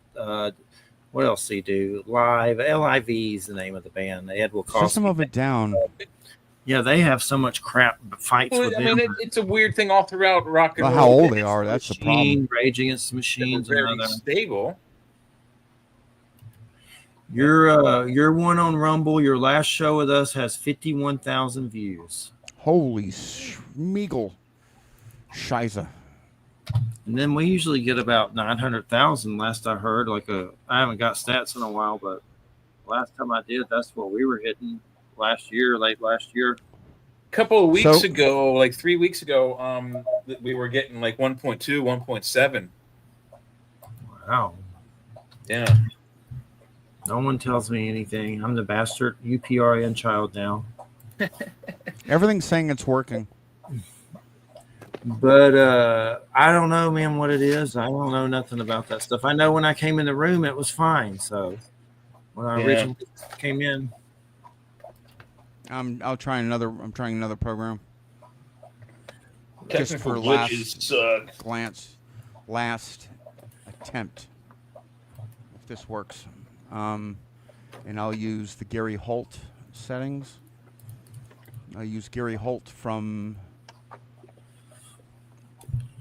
what else do you do? Live. LIV is the name of the band. They had System of a Down. Yeah, they have so much crap fights with them. It's a weird thing all throughout rock and roll. How old they are, that's the problem. Rage Against the Machines. They're very stable. Your one on Rumble, your last show with us has 51,000 views. Holy schmeagle. Shiza. And then we usually get about 900,000 last I heard. I haven't got stats in a while, but last time I did, that's what we were hitting late last year. A couple of weeks ago, like 3 weeks ago, we were getting like 1.2, 1.7. Wow. Yeah. No one tells me anything. I'm the bastard UPRN child now. Everything's saying it's working. But I don't know, man, what it is. I don't know nothing about that stuff. I know when I came in the room, it was fine. So when I originally came in, I'm trying another program. Technical just for glitches last attempt. If this works, and I'll use the Gary Holt settings. I'll use Gary Holt from.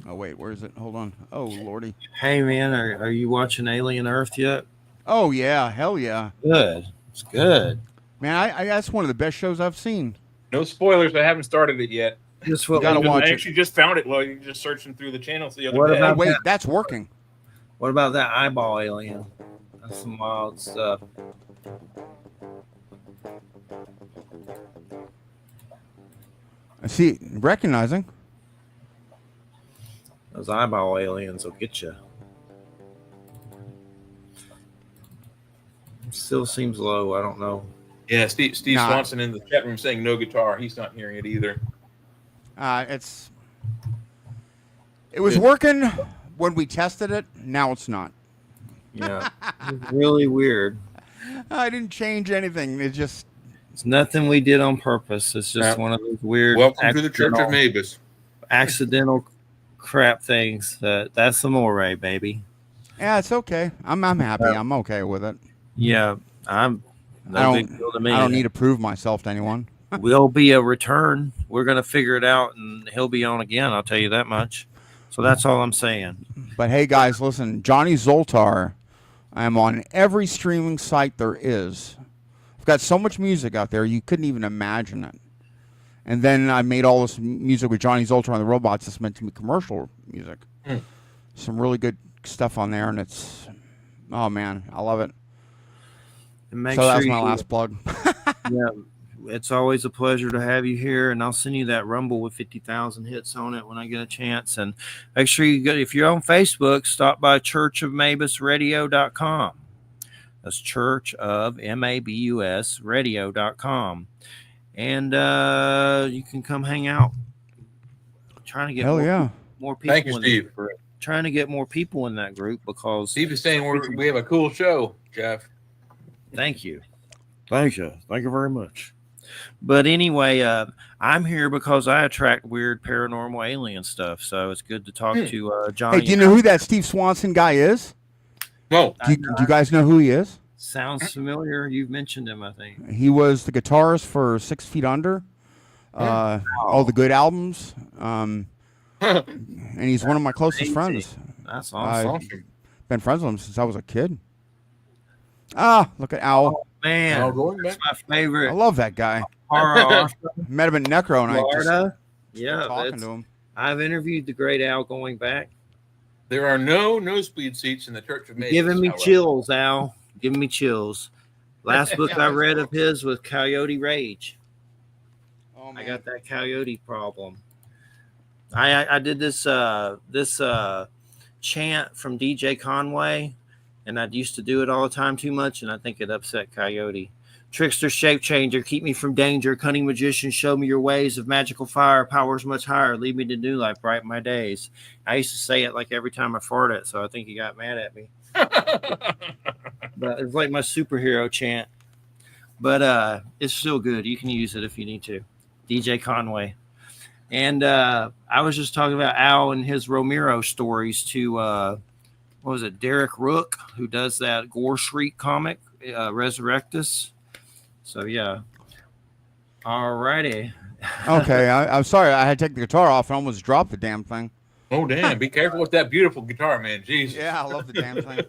Oh wait, where is it? Hold on. Oh lordy. Hey man, are you watching Alien Earth yet? Oh yeah, hell yeah. Good. It's good. Man, I that's one of the best shows I've seen. No spoilers. I haven't started it yet. Just You gotta watch I it. actually just found it while you're just searching through the channels the other What day. about- Oh wait, that's working. What about that eyeball alien? That's some wild stuff. I see, recognizing. Those eyeball aliens will get you. Still seems low. I don't know. Yeah, Steve Nah. Swanson in the chat room saying no guitar. He's not hearing it either. It was working when we tested it. Now it's not. Yeah, it's really weird. I didn't change anything. It just. It's nothing we did on purpose. It's just one of those weird. Welcome to the Church of Mabus. Accidental crap things. That's amore, baby. Yeah, it's okay. I'm happy. I'm okay with it. Yeah, I'm. No big deal to me. I don't need to prove myself to anyone. Will be a return. We're gonna figure it out, and he'll be on again. I'll tell you that much. So that's all I'm saying. But hey, guys, listen. Johnny Zoltar. I'm on every streaming site there is. I've got so much music out there you couldn't even imagine it. And then I made all this music with Johnny Zoltar on the Robots. That's meant to be commercial music. Some really good stuff on there, and it's oh man, I love it. And make So that's sure my last plug. Yeah, it's always a pleasure to have you here, and I'll send you that Rumble with 50,000 hits on it when I get a chance. And make sure you go, if you're on Facebook, stop by churchofmabusradio.com. That's Church of Mabus Radio.com. And you can come hang out. I'm trying to get more people. Thank you, Steve. Trying to get more people in that group because Steve is saying we have a cool show, Jeff. Thank you. Thank you very much. But anyway, I'm here because I attract weird paranormal alien stuff. So it's good to talk to Johnny. Hey, do you know who that Steve Swanson guy is? No. Do you guys know who he is? Sounds familiar. You've mentioned him, I think. He was the guitarist for 6 Feet Under, all the good albums, and he's one of my closest friends. That's awesome. I've been friends with him since I was a kid. Ah, look at Owl. Oh, man, that's my favorite. I love that guy. Met him at Necro, and Florida. I just talking to him. I've interviewed the great Al going back. There are no nosebleed seats in the Church of Mabus. Giving me chills, Al. Giving me chills. Last book I read of his was Coyote Rage. Oh, I got that coyote problem. I did this chant from DJ Conway, and I used to do it all the time too much, and I think it upset Coyote. Trickster, shape changer, keep me from danger. Cunning magician, show me your ways of magical fire. Powers much higher, lead me to new life, brighten my days. I used to say it like every time I farted, so I think he got mad at me. But it's like my superhero chant. But it's still good. You can use it if you need to. DJ Conway. And I was just talking about Al and his Romero stories to, what was it, Derek Rook, who does that Gore Shriek comic, Resurrectus. So, yeah. All righty. Okay, I'm sorry. I had to take the guitar off and almost dropped the damn thing. Oh, damn. Be careful with that beautiful guitar, man. Jesus. Yeah, I love the damn thing.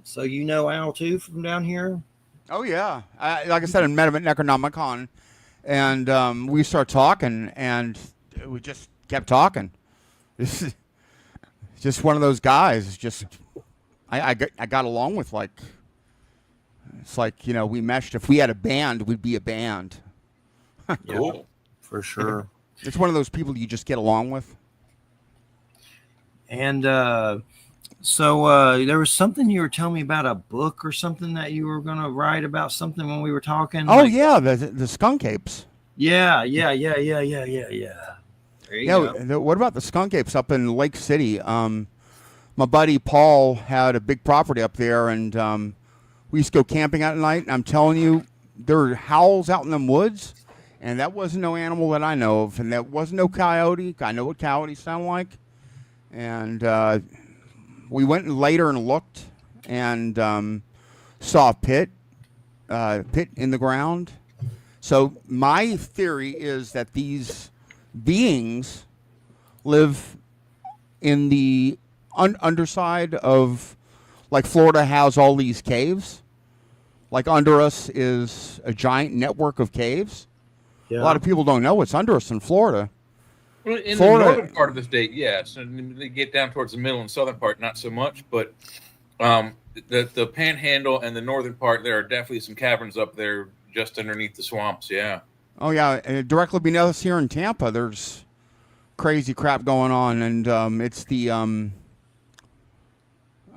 So you know Al, too, from down here? Oh, yeah. Like I said, I met him at Necronomicon, and we started talking, and we just kept talking. This is just one of those guys. Just I got along with, like, it's like, you know, we meshed. If we had a band, we'd be a band. Cool. Yeah, for sure. It's one of those people you just get along with. And so there was something you were telling me about a book or something that you were going to write about something when we were talking. Oh, yeah, the skunk apes. Yeah. There you go. What about the skunk apes up in Lake City? My buddy Paul had a big property up there, and we used to go camping at night. And I'm telling you, there were howls out in them woods, and that wasn't no animal that I know of, and that wasn't no coyote. I know what coyotes sound like. And we went later and looked, and saw a pit in the ground. So my theory is that these beings live in the underside of, like Florida has all these caves. Like under us is a giant network of caves. Yeah. A lot of people don't know what's under us in Florida. Well, in Florida, the northern part of the state, yes, and they get down towards the middle and southern part, not so much. But the Panhandle and the northern part, there are definitely some caverns up there just underneath the swamps. Yeah. Oh yeah, and directly beneath us here in Tampa, there's crazy crap going on, and it's the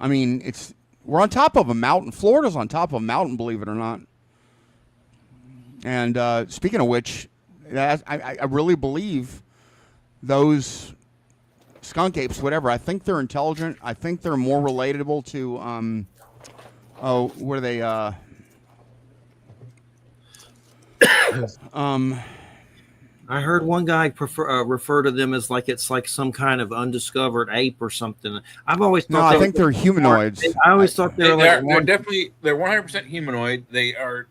I mean, we're on top of a mountain. Florida's on top of a mountain, believe it or not. And speaking of which, I really believe those skunk apes, whatever. I think they're intelligent. I think they're more relatable to what are they? I heard one guy refer to them as like it's like some kind of undiscovered ape or something. I've always thought. No, I think they're humanoids. I always thought they're 100% humanoid. They are.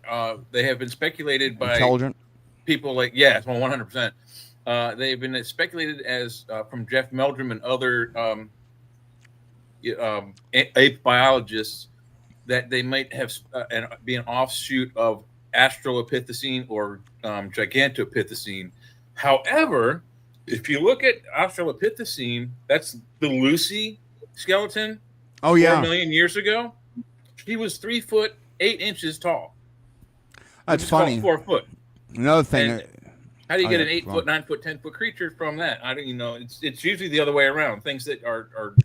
They have been speculated by intelligent people. Like yes, 100%. They've been speculated as from Jeff Meldrum and other ape biologists that they might have be an offshoot of Australopithecine or Gigantopithecine. However, if you look at Australopithecine, that's the Lucy skeleton. Oh yeah, 4 million years ago, she was 3 foot 8 inches tall. That's funny. 4 foot. Another thing. How do you get an 8 foot, 9 foot, 10 foot creature from that? I don't. It's usually the other way around. Things that are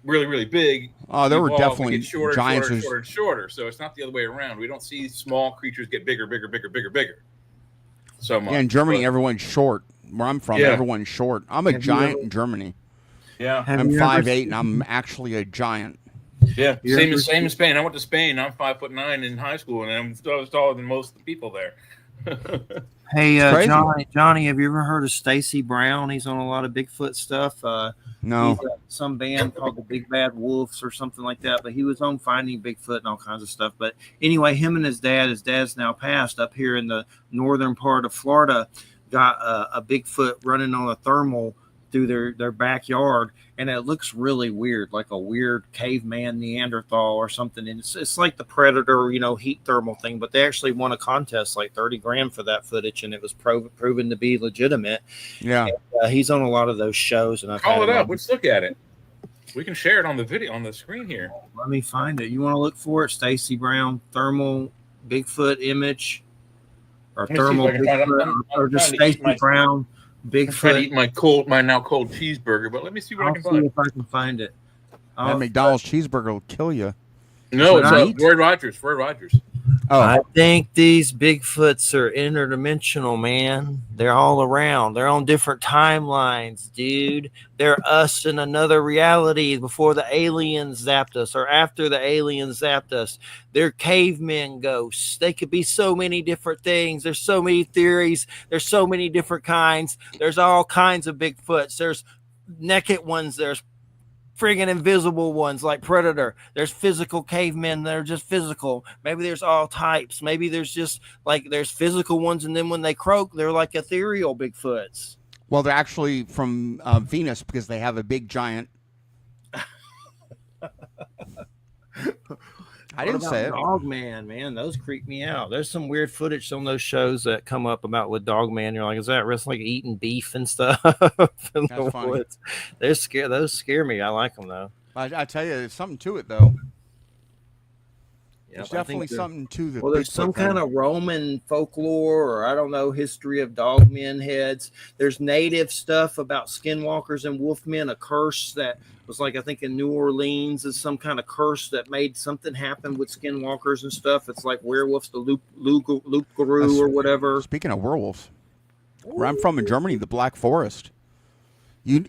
really, really big. Oh, there were definitely shorter, giants. Shorter. So it's not the other way around. We don't see small creatures get bigger. So much. Yeah, in Germany, everyone's short. Where I'm from, everyone's short. I'm a giant in Germany. Yeah, I'm 5'8", and I'm actually a giant. Yeah, same in Spain. I went to Spain. I'm 5'9" in high school, and I'm taller than most of the people there. Hey, Johnny, have you ever heard of Stacy Brown? He's on a lot of Bigfoot stuff. No. He's some band called the Big Bad Wolves or something like that. But he was on Finding Bigfoot and all kinds of stuff. But anyway, him and his dad's now passed up here in the northern part of Florida, got a Bigfoot running on a thermal through their backyard, and it looks really weird, like a weird caveman Neanderthal or something. And it's like the Predator, heat thermal thing, but they actually won a contest, like 30 grand for that footage, and it was proven to be legitimate. Yeah. And, he's on a lot of those shows, and I've call it up. Let's look at it. We can share it on the video on the screen here. Let me find it. You want to look for it? Stacy Brown thermal Bigfoot image, or thermal Bigfoot, or just Stacy Brown Bigfoot. I'm trying to eat my now cold cheeseburger, but let me see what I can find. If I can find it. That McDonald's cheeseburger will kill you. No, it's Roy Rogers. Oh. I think these Bigfoots are interdimensional, man. They're all around. They're on different timelines, dude. They're us in another reality before the aliens zapped us or after the aliens zapped us. They're cavemen ghosts. They could be so many different things. There's so many theories. There's so many different kinds. There's all kinds of Bigfoots. There's naked ones. There's friggin' invisible ones like Predator. There's physical cavemen that are just physical. Maybe there's all types. Maybe there's just there's physical ones, and then when they croak, they're like ethereal Bigfoots. Well, they're actually from Venus because they have a big giant. I didn't say it. Dogman, man, those creep me out. There's some weird footage on those shows that come up about with Dogman. You're like, is that risk like eating beef and stuff in the woods? Those scare me. I like them though. I tell you, there's something to it though. There's definitely something to the. Well, there's some kind of Roman folklore, or I don't know, history of dogmen heads. There's native stuff about skinwalkers and wolfmen. A curse that was I think in New Orleans is some kind of curse that made something happen with skinwalkers and stuff. It's like werewolves, the Loup-Garou or whatever. Speaking of werewolves, where I'm from in Germany, the Black Forest.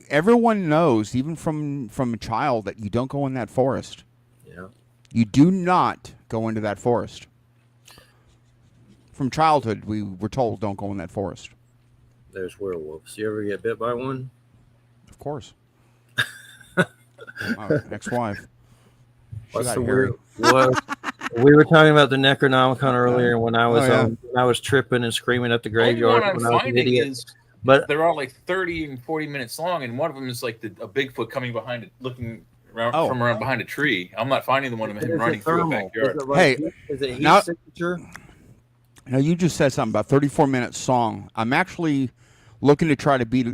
Everyone knows, even from a child, that you don't go in that forest. Yeah. You do not go into that forest. From childhood, we were told don't go in that forest. There's werewolves. You ever get bit by one? Of course. My ex-wife. What's the weird? What? We were talking about the Necronomicon earlier when I was yeah. when I was tripping and screaming at the The only graveyard one I'm when I was an finding idiot. is But they're all like 30 and 40 minutes long, and one of them is like a Bigfoot coming behind it, looking around from around behind a tree. I'm not finding the one of him running through a backyard. Is it like, is it heat signature? Now you just said something about 34-minute song. I'm actually looking to try to beat.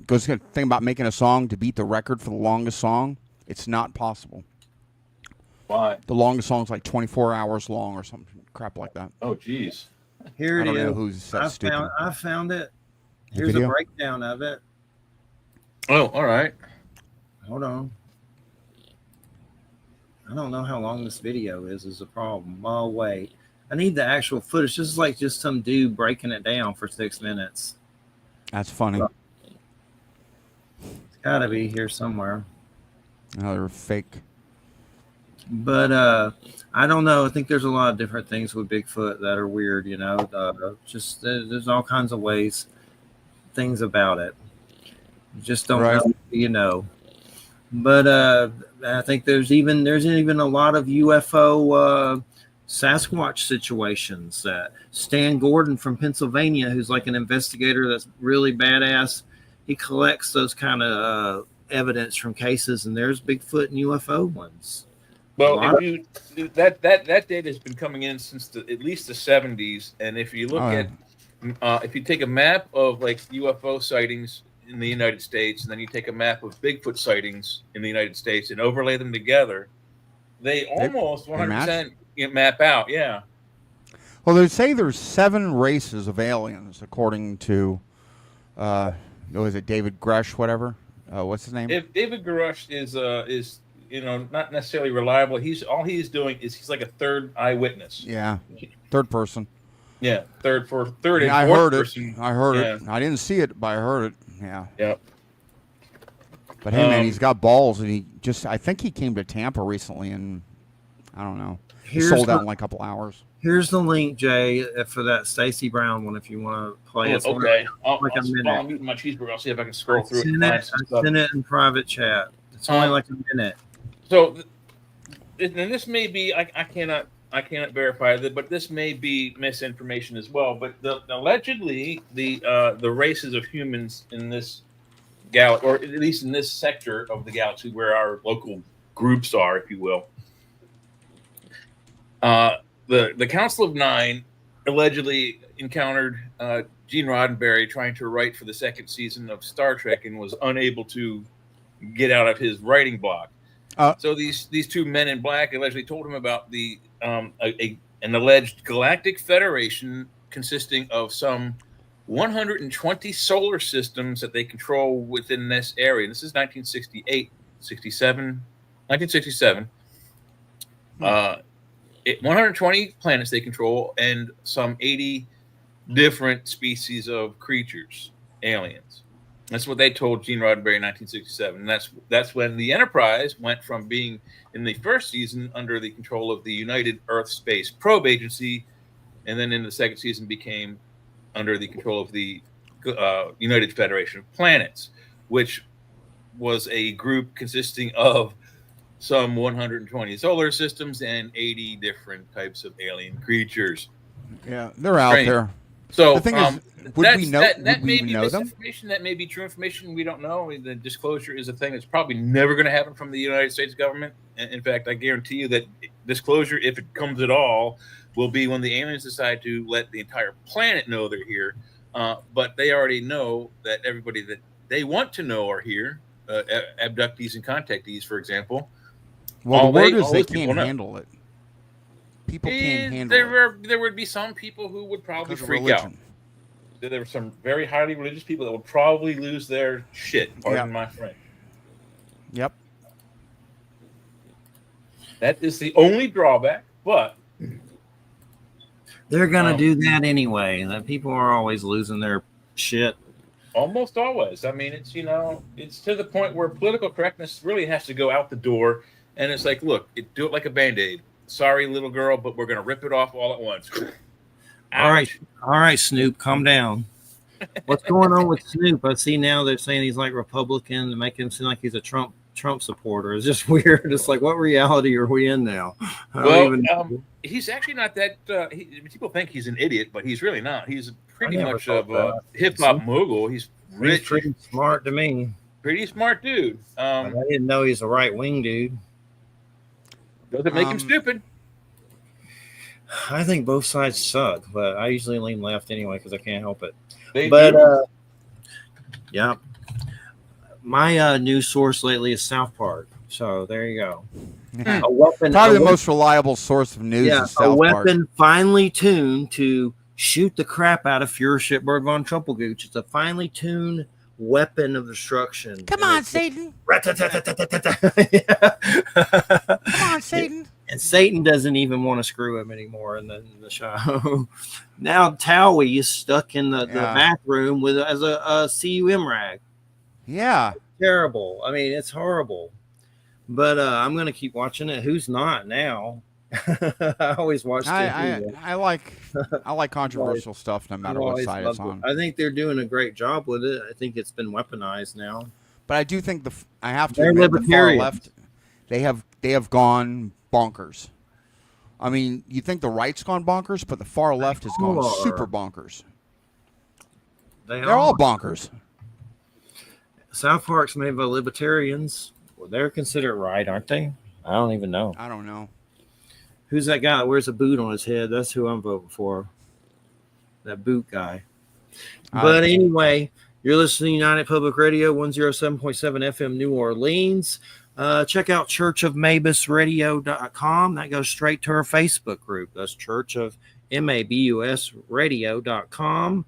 Goes to think about making a song to beat the record for the longest song. It's not possible. Why? The longest song's like 24 hours long or something crap like that. Oh, geez. Here it is. I don't know who's that stupid. I found it. Here's a breakdown of it. Oh, all right. Hold on. I don't know how long this video is a problem. Oh, wait. I need the actual footage. This is like just some dude breaking it down for 6 minutes. That's funny. It's got to be here somewhere. Another fake. But I don't know. I think there's a lot of different things with Bigfoot that are weird, you know. Just there's all kinds of things about it. You just don't know, you know. But I think there's even a lot of UFO Sasquatch situations. Stan Gordon from Pennsylvania, who's like an investigator that's really badass, he collects those kind of evidence from cases, and there's Bigfoot and UFO ones. Well, if that data has been coming in since at least the 70s, and if you look at if you take a map of like UFO sightings in the United States, and then you take a map of Bigfoot sightings in the United States and overlay them together, they almost 100% map out. Yeah. Well, they say there's 7 races of aliens, according to, was it David Grush, whatever? What's his name? If David Grush is not necessarily reliable. All he's doing is he's like a third eyewitness. Yeah, third person. Yeah, third and fourth person. I heard it. I didn't see it, but I heard it. Yeah. Yep. But hey, man, he's got balls, and I think he came to Tampa recently, and I don't know. He sold out in like a couple hours. Here's the link, Jay, for that Stacey Brown one if you want to play it. Okay. I'll eat my cheeseburger. I'll see if I can scroll through it. I sent it in private chat. It's only like a minute. So, and this may be, I cannot verify that, but this may be misinformation as well. But allegedly, the races of humans in this galaxy, or at least in this sector of the galaxy where our local groups are, if you will, the Council of Nine allegedly encountered Gene Roddenberry trying to write for the 2nd season of Star Trek and was unable to get out of his writing block. So these 2 men in black allegedly told him about an alleged galactic federation consisting of some 120 solar systems that they control within this area. This is 1967. 120 planets they control, and some 80 different species of creatures, aliens. That's what they told Gene Roddenberry in 1967. And that's when the Enterprise went from being in the 1st season under the control of the United Earth Space Probe Agency, and then in the 2nd season became under the control of the United Federation of Planets, which was a group consisting of some 120 solar systems and 80 different types of alien creatures. Yeah, they're out there. So the thing is, would we know them? Misinformation. That may be true information. We don't know. The disclosure is a thing that's probably never going to happen from the United States government. In fact, I guarantee you that disclosure, if it comes at all, will be when the aliens decide to let the entire planet know they're here. But they already know that everybody that they want to know are here. Abductees and contactees, for example. Well, the word is they can't handle it. People can't handle it. There would be some people who would probably freak out. There were some very highly religious people that would probably lose their shit. Pardon my French. Yep. That is the only drawback, but they're gonna do that anyway. That people are always losing their shit. Almost always. I mean, it's it's to the point where political correctness really has to go out the door, and it's like, look, do it like a Band-Aid. Sorry, little girl, but we're gonna rip it off all at once. All right, Snoop, calm down. What's going on with Snoop? I see now they're saying he's like Republican and making him seem like he's a Trump Trump supporter. It's just weird. It's like, what reality are we in now? He's actually not that. People think he's an idiot, but he's really not. He's pretty much of a hip hop mogul. He's rich. He's pretty smart to me. Pretty smart dude. I didn't know he's a right wing dude. Doesn't make him stupid. I think both sides suck, but I usually lean left anyway because I can't help it. Yeah. My news source lately is South Park. So there you go. Yeah. Probably the most reliable source of news is South Park. A weapon finely tuned to shoot the crap out of Führershipberg von Trumpelgooch. It's a finely tuned weapon of destruction. Come on, Satan. Come on, Satan. And Satan doesn't even want to screw him anymore in the show. Now Towie is stuck in the bathroom as a CUM rag. Yeah. It's terrible. I mean, it's horrible. But I'm going to keep watching it. Who's not now? I always watch it. I like controversial stuff no matter what side it's on. I think they're doing a great job with it. I think it's been weaponized now. But I do think I have to admit the far left, they have gone bonkers. I mean, you think the right's gone bonkers, but the far left has gone super bonkers. They're all bonkers. South Park's made by libertarians. Well, they're considered right, aren't they? I don't even know. I don't know. Who's that guy that wears a boot on his head? That's who I'm voting for. That boot guy. But anyway, you're listening to United Public Radio, 107.7 FM New Orleans. Check out churchofmabusradio.com. That goes straight to our Facebook group. That's churchofmabusradio.com.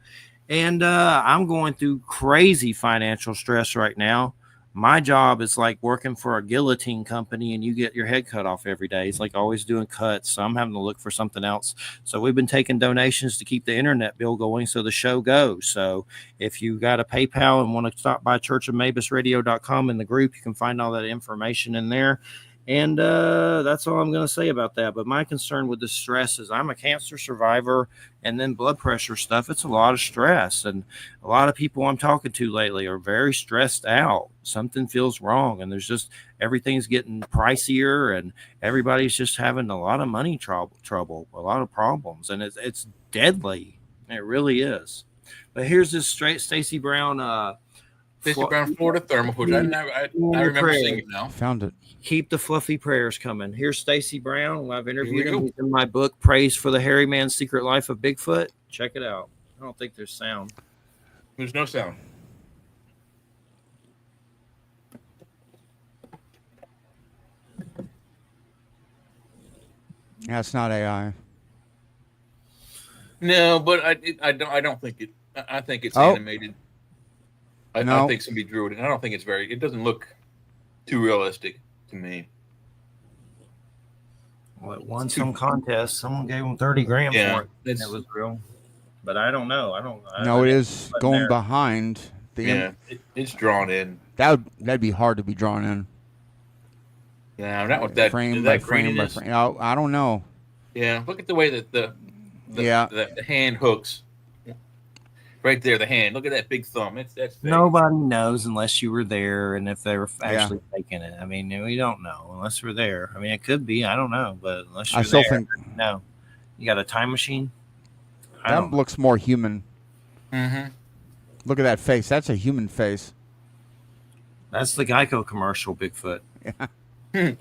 And I'm going through crazy financial stress right now. My job is like working for a guillotine company and you get your head cut off every day. It's like always doing cuts. So I'm having to look for something else. So we've been taking donations to keep the internet bill going so the show goes. So if you got a PayPal and want to stop by churchofmabusradio.com in the group, you can find all that information in there. And that's all I'm going to say about that. But my concern with the stress is I'm a cancer survivor and then blood pressure stuff. It's a lot of stress. And a lot of people I'm talking to lately are very stressed out. Something feels wrong. And there's just everything's getting pricier and everybody's just having a lot of money trouble, a lot of problems. And it's deadly. It really is. But here's this Stacey Brown. Stacey Brown Florida Thermal, which I remember seeing it now. Found it. Keep the fluffy prayers coming. Here's Stacey Brown. I've interviewed him. He's in my book, Praise for the Hairy Man's Secret Life of Bigfoot. Check it out. I don't think there's sound. There's no sound. Yeah, it's not AI. No, but I don't think it. I think it's animated. I think somebody drew it, and I don't think it doesn't look too realistic to me. Well, it won some contest. Someone gave him $30,000 for it. It was real, but I don't know. It is going behind the. It's drawn in. That'd be hard to be drawn in. Yeah, not with that frame by frame by frame. I don't know. Yeah, look at the way that the hand hooks. Right there, the hand. Look at that big thumb. That's nobody knows unless you were there, and if they were actually faking it. I mean, we don't know unless we're there. I mean, it could be. I don't know, but unless you're there, no. You got a time machine? That looks more human. Mm-hmm. Look at that face. That's a human face. That's the Geico commercial, Bigfoot. Yeah. That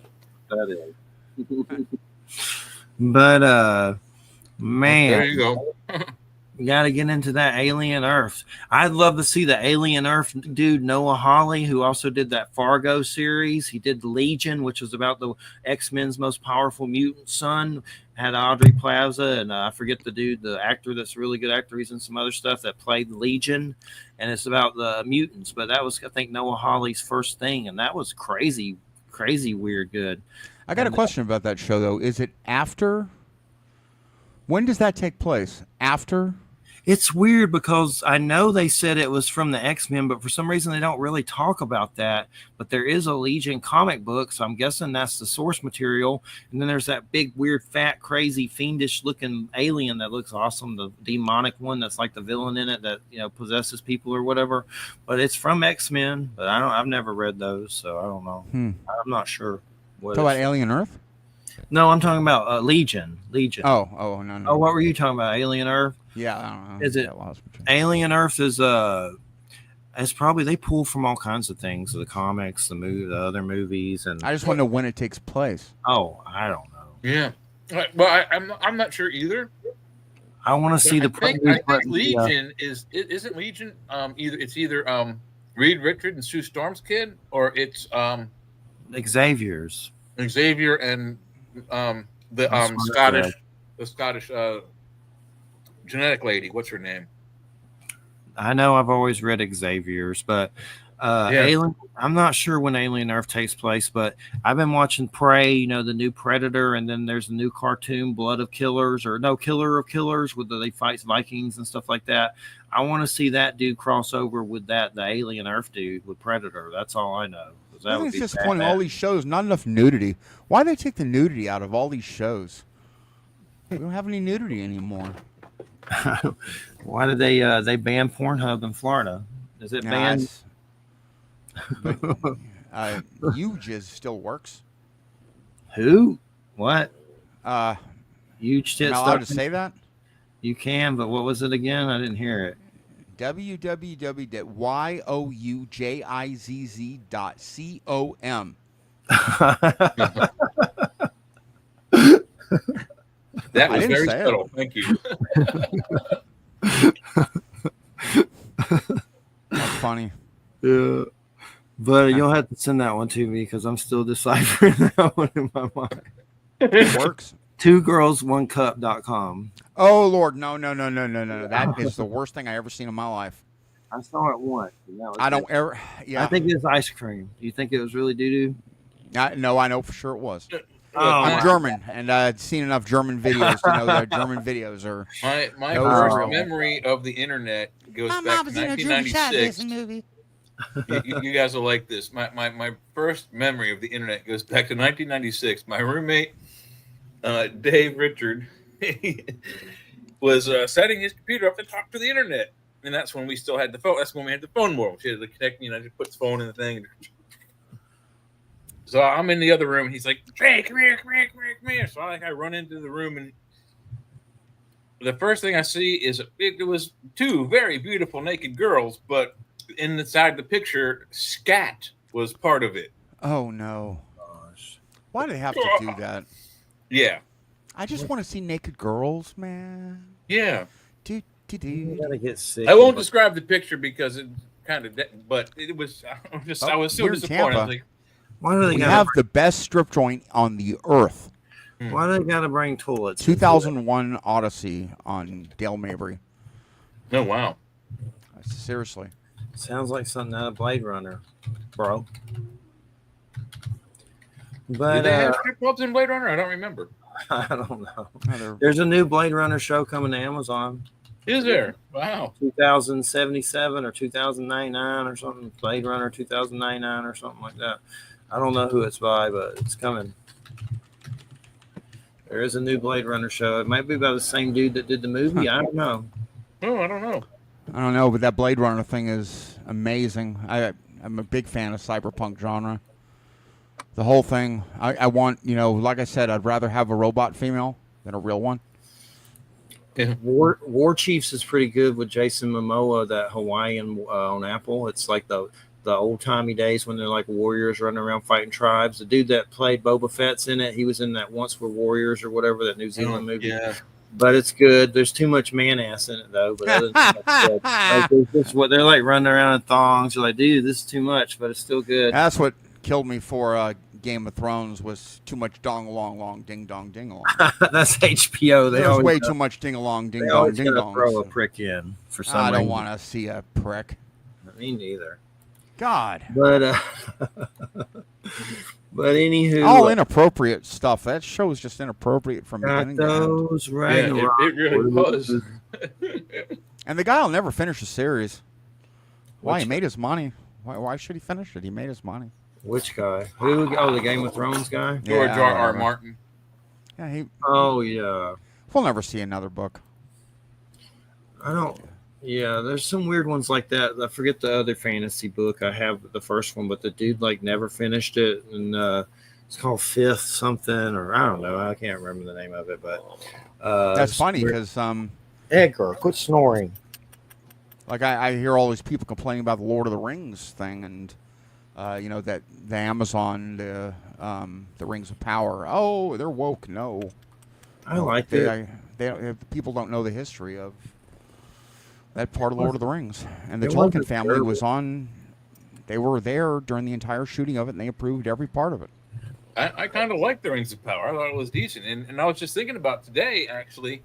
is. But man, there you go. We got to get into that Alien Earth. I'd love to see the Alien Earth dude, Noah Hawley, who also did that Fargo series. He did Legion, which was about the X-Men's most powerful mutant son. Had Audrey Plaza, and I forget the dude, the actor that's a really good actor. He's in some other stuff that played Legion, and it's about the mutants. But that was, I think, Noah Hawley's first thing, and that was crazy, weird, good. I got a question about that show, though. Is it after? When does that take place? After? It's weird because I know they said it was from the X-Men, but for some reason they don't really talk about that. But there is a Legion comic book, so I'm guessing that's the source material. And then there's that big, weird, fat, crazy, fiendish-looking alien that looks awesome, the demonic one that's like the villain in it that possesses people or whatever. But it's from X-Men, but I've never read those, so I don't know. I'm not sure. Talk about Alien Earth? No, I'm talking about Legion. Oh, no. Oh, what were you talking about? Alien Earth? Yeah, I don't know. Is it Alien Earth? It's probably they pull from all kinds of things, the comics, the other movies, and I just want to know when it takes place. Oh, I don't know. Yeah, well, I'm not sure either. I want to see I think Legion isn't Legion either Reed Richard and Sue Storm's kid, or it's Xavier's. Xavier and the Scottish genetic lady. What's her name? I know I've always read Xavier's, but Alien. I'm not sure when Alien Earth takes place, but I've been watching Prey. The new Predator, and then there's a new cartoon, Blood of Killers, or no, Killer of Killers, where they fight Vikings and stuff like that. I want to see that dude cross over with the Alien Earth dude with Predator. That's all I know. I think it's disappointing. All these shows, not enough nudity. Why do they take the nudity out of all these shows? We don't have any nudity anymore. Why did they ban Pornhub in Florida? Is it banned? But, Huge still works. Who? What? Huge still. Am I allowed to say that? You can, but what was it again? I didn't hear it. www.youjizz.com. That was very subtle. Thank you. That's funny. Yeah. But you'll have to send that one to me because I'm still deciphering that one in my mind. It works. 2girls1cup.com. Oh Lord, no! That is the worst thing I ever seen in my life. I saw it once. I don't ever. Yeah, I think it's ice cream. Do you think it was really doo doo? No, I know for sure it was. I'm German, and I've seen enough German videos to know that German videos are. My first memory of the internet goes back to 1996. You guys will like this. My first memory of the internet goes back to 1996. My roommate, Dave Richard, was setting his computer up to talk to the internet, and that's when we still had the phone. That's when we had the phone world. She had to connect, just put the phone in the thing. So I'm in the other room, and he's like, "Hey, come here." So I run into the room, and the first thing I see is it was two very beautiful naked girls, but inside the picture, scat was part of it. Oh no! Gosh, why do they have to do that? Yeah, I just want to see naked girls, man. Yeah. You gotta get sick. I won't describe the picture because it kind of, but it was. I was so disappointed. I was like, why do they have the best strip joint on the earth? Why do they gotta bring toilets? 2001 Odyssey on Dale Mabry. Oh wow! Seriously. Sounds like something out of Blade Runner, bro. But did they have strip clubs in Blade Runner? I don't remember. I don't know. There's a new Blade Runner show coming to Amazon. Is there? Wow. 2077 or 2099 or something. Blade Runner 2099 or something like that. I don't know who it's by, but it's coming. There is a new Blade Runner show. It might be by the same dude that did the movie. I don't know. Oh, I don't know. I don't know, but that Blade Runner thing is amazing. I'm a big fan of cyberpunk genre. The whole thing. I want, like I said, I'd rather have a robot female than a real one. Yeah. War Chiefs is pretty good with Jason Momoa, that Hawaiian on Apple. It's like the old-timey days when they're like warriors running around fighting tribes. The dude that played Boba Fett's in it. He was in that Once We're Warriors or whatever, that New Zealand movie. Yeah. But it's good. There's too much man-ass in it, though. But other than that, it's what they're like running around in thongs. You're like, dude, this is too much, but it's still good. That's what killed me for Game of Thrones was too much dong-along, ding-dong, ding-along. That's HBO. There's way too much ding-along, ding-dong, ding-dong. Throw a prick in for some reason. I don't want to see a prick. Me neither. God. But anywho, all inappropriate stuff. That show is just inappropriate from beginning to end. Ragnarok. Yeah, it really was. And the guy will never finish the series. Why? Which He made his money. Why should he finish it? He made his money. Which guy? Who? Oh, the Game of Thrones guy. George Yeah, R. R. whatever. Martin. Yeah, Oh yeah. we'll never see another book. I don't. Yeah, there's some weird ones like that. I forget the other fantasy book. I have the first one, but the dude like never finished it, and it's called Fifth something, or I don't know. I can't remember the name of it, but That's funny because Edgar, quit snoring. like I hear all these people complaining about the Lord of the Rings thing, and that the Amazon, the Rings of Power. Oh, they're woke. No, I like it. People don't know the history of that part of Lord of the Rings, and the It Tolkien wasn't family terrible. was on. They were there during the entire shooting of it, and they approved every part of it. I kind of like the Rings of Power. I thought it was decent, and I was just thinking about today, actually.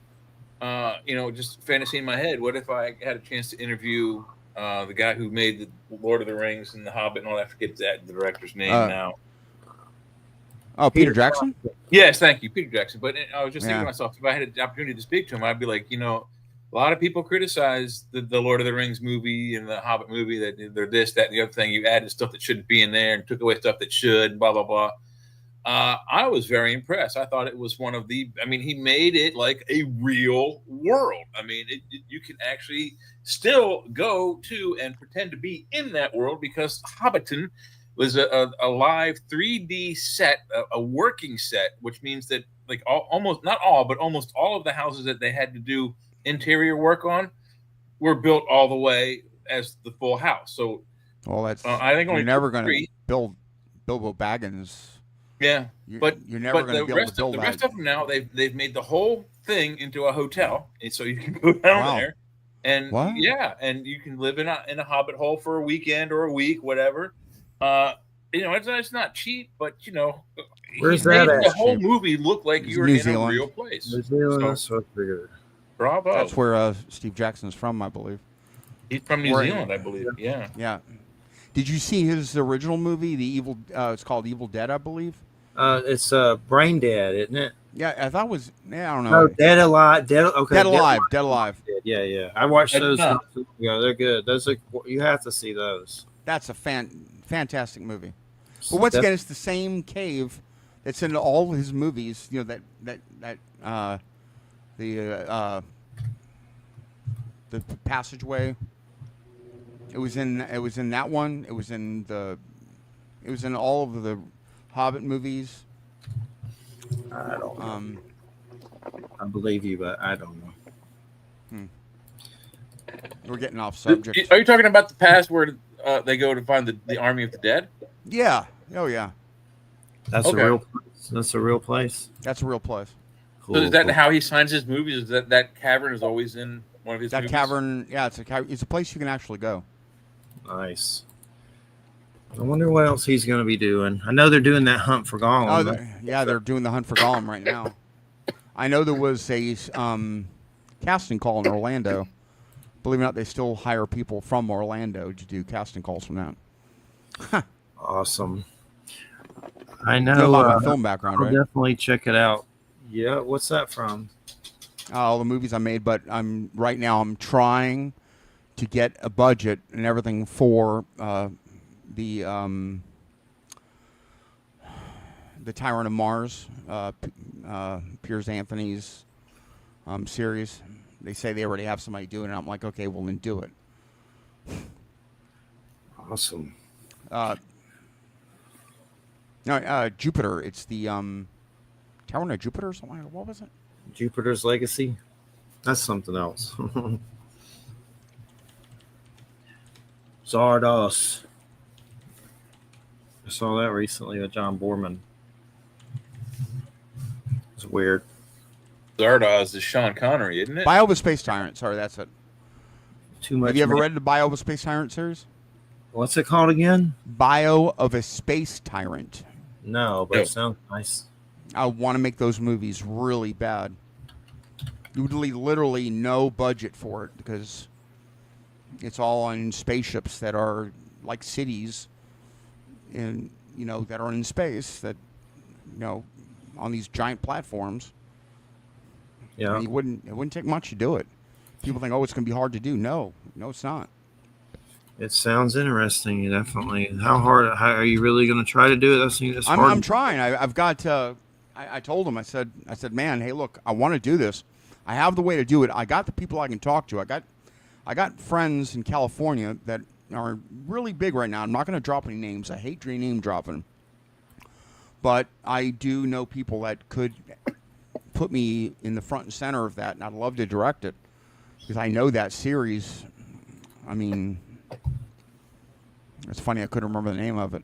Just fantasy in my head. What if I had a chance to interview the guy who made the Lord of the Rings and the Hobbit and all that? I forget the director's name now. Oh, Peter Jackson? Yes, thank you, Peter Jackson. But I was just thinking Yeah. to myself, if I had the opportunity to speak to him, I'd be like, a lot of people criticize the Lord of the Rings movie and the Hobbit movie, that they're this, that, and the other thing. You added stuff that shouldn't be in there and took away stuff that should, blah, blah, blah. I was very impressed. I thought it was one of the, he made it like a real world. You can actually still go to and pretend to be in that world, because Hobbiton was a live 3D set, a working set, which means that like almost not all, but almost all of the houses that they had to do interior work on were built all the way as the full house. So, Well, that's I think only you're never going to 3. build Bilbo Baggins. Yeah, But you're never going to be able to build the that. rest of them now they've made the whole thing into a hotel, and so you can go down there, and and you can live in a Hobbit hole for a weekend or a week, whatever. It's not cheap, but Where's he made that at? the whole movie look like It's you were New in Zealand. a real place. New Zealand, So, so figured. bravo! That's where Steve Jackson's from, I believe. He's from New Zealand, I believe. Yeah. Yeah. Did you see his original movie, The Evil? It's called Evil Dead, I believe. It's Brain Dead, isn't it? Yeah, I thought it was. Yeah, I don't know. No, Dead Alive. Dead Alive. Yeah. I watched I did those. not. Yeah, they're good. Those are, you have to see those. That's a fantastic movie. But once again, it's the same cave that's in all of his movies. The passageway. It was in that one. It was in all of the Hobbit movies. I don't know. I believe you, but I don't know. We're getting off subject. Are you talking about the past where they go to find the army of the dead? Yeah. Oh yeah. That's Okay. a real place. That's a real place. That's a real place. So is that how he signs his movies? Is that cavern is always in one of his That movies? cavern, yeah, it's a place you can actually go. Nice. I wonder what else he's going to be doing. I know they're doing that Hunt for Gollum. They're doing the Hunt for Gollum right now. I know there was a casting call in Orlando. Believe it or not, they still hire people from Orlando to do casting calls from that. Awesome. I You know. know about my film background, I'll right? definitely check it out. Yeah. What's that from? All the movies I made, but I'm trying to get a budget and everything for the Tyrant of Mars, Piers Anthony's series. They say they already have somebody doing it. I'm like, okay, well then do it. Awesome. No, Jupiter. It's the Tyrant of Jupiter or something. What was it? Jupiter's Legacy. That's something else. Zardos. I saw that recently with John Borman. It's weird. Zardoz is Sean Connery, isn't it? Bio of a Space Tyrant. Sorry, that's it. Too much. Have you ever read the Bio of a Space Tyrant series? What's it called again? Bio of a Space Tyrant. No, but it sounds nice. I want to make those movies really bad. Literally no budget for it because it's all on spaceships that are like cities, in that are in space that on these giant platforms. Yeah. And it wouldn't take much to do it. People think, oh, it's going to be hard to do. No, it's not. It sounds interesting. Definitely. How are you really going to try to do it? That's hard. I'm trying. I've got. I told him. I said, man, hey, look, I want to do this. I have the way to do it. I got the people I can talk to. I got friends in California that are really big right now. I'm not going to drop any names. I hate name dropping. But I do know people that could put me in the front and center of that, and I'd love to direct it because I know that series. I mean, it's funny I couldn't remember the name of it.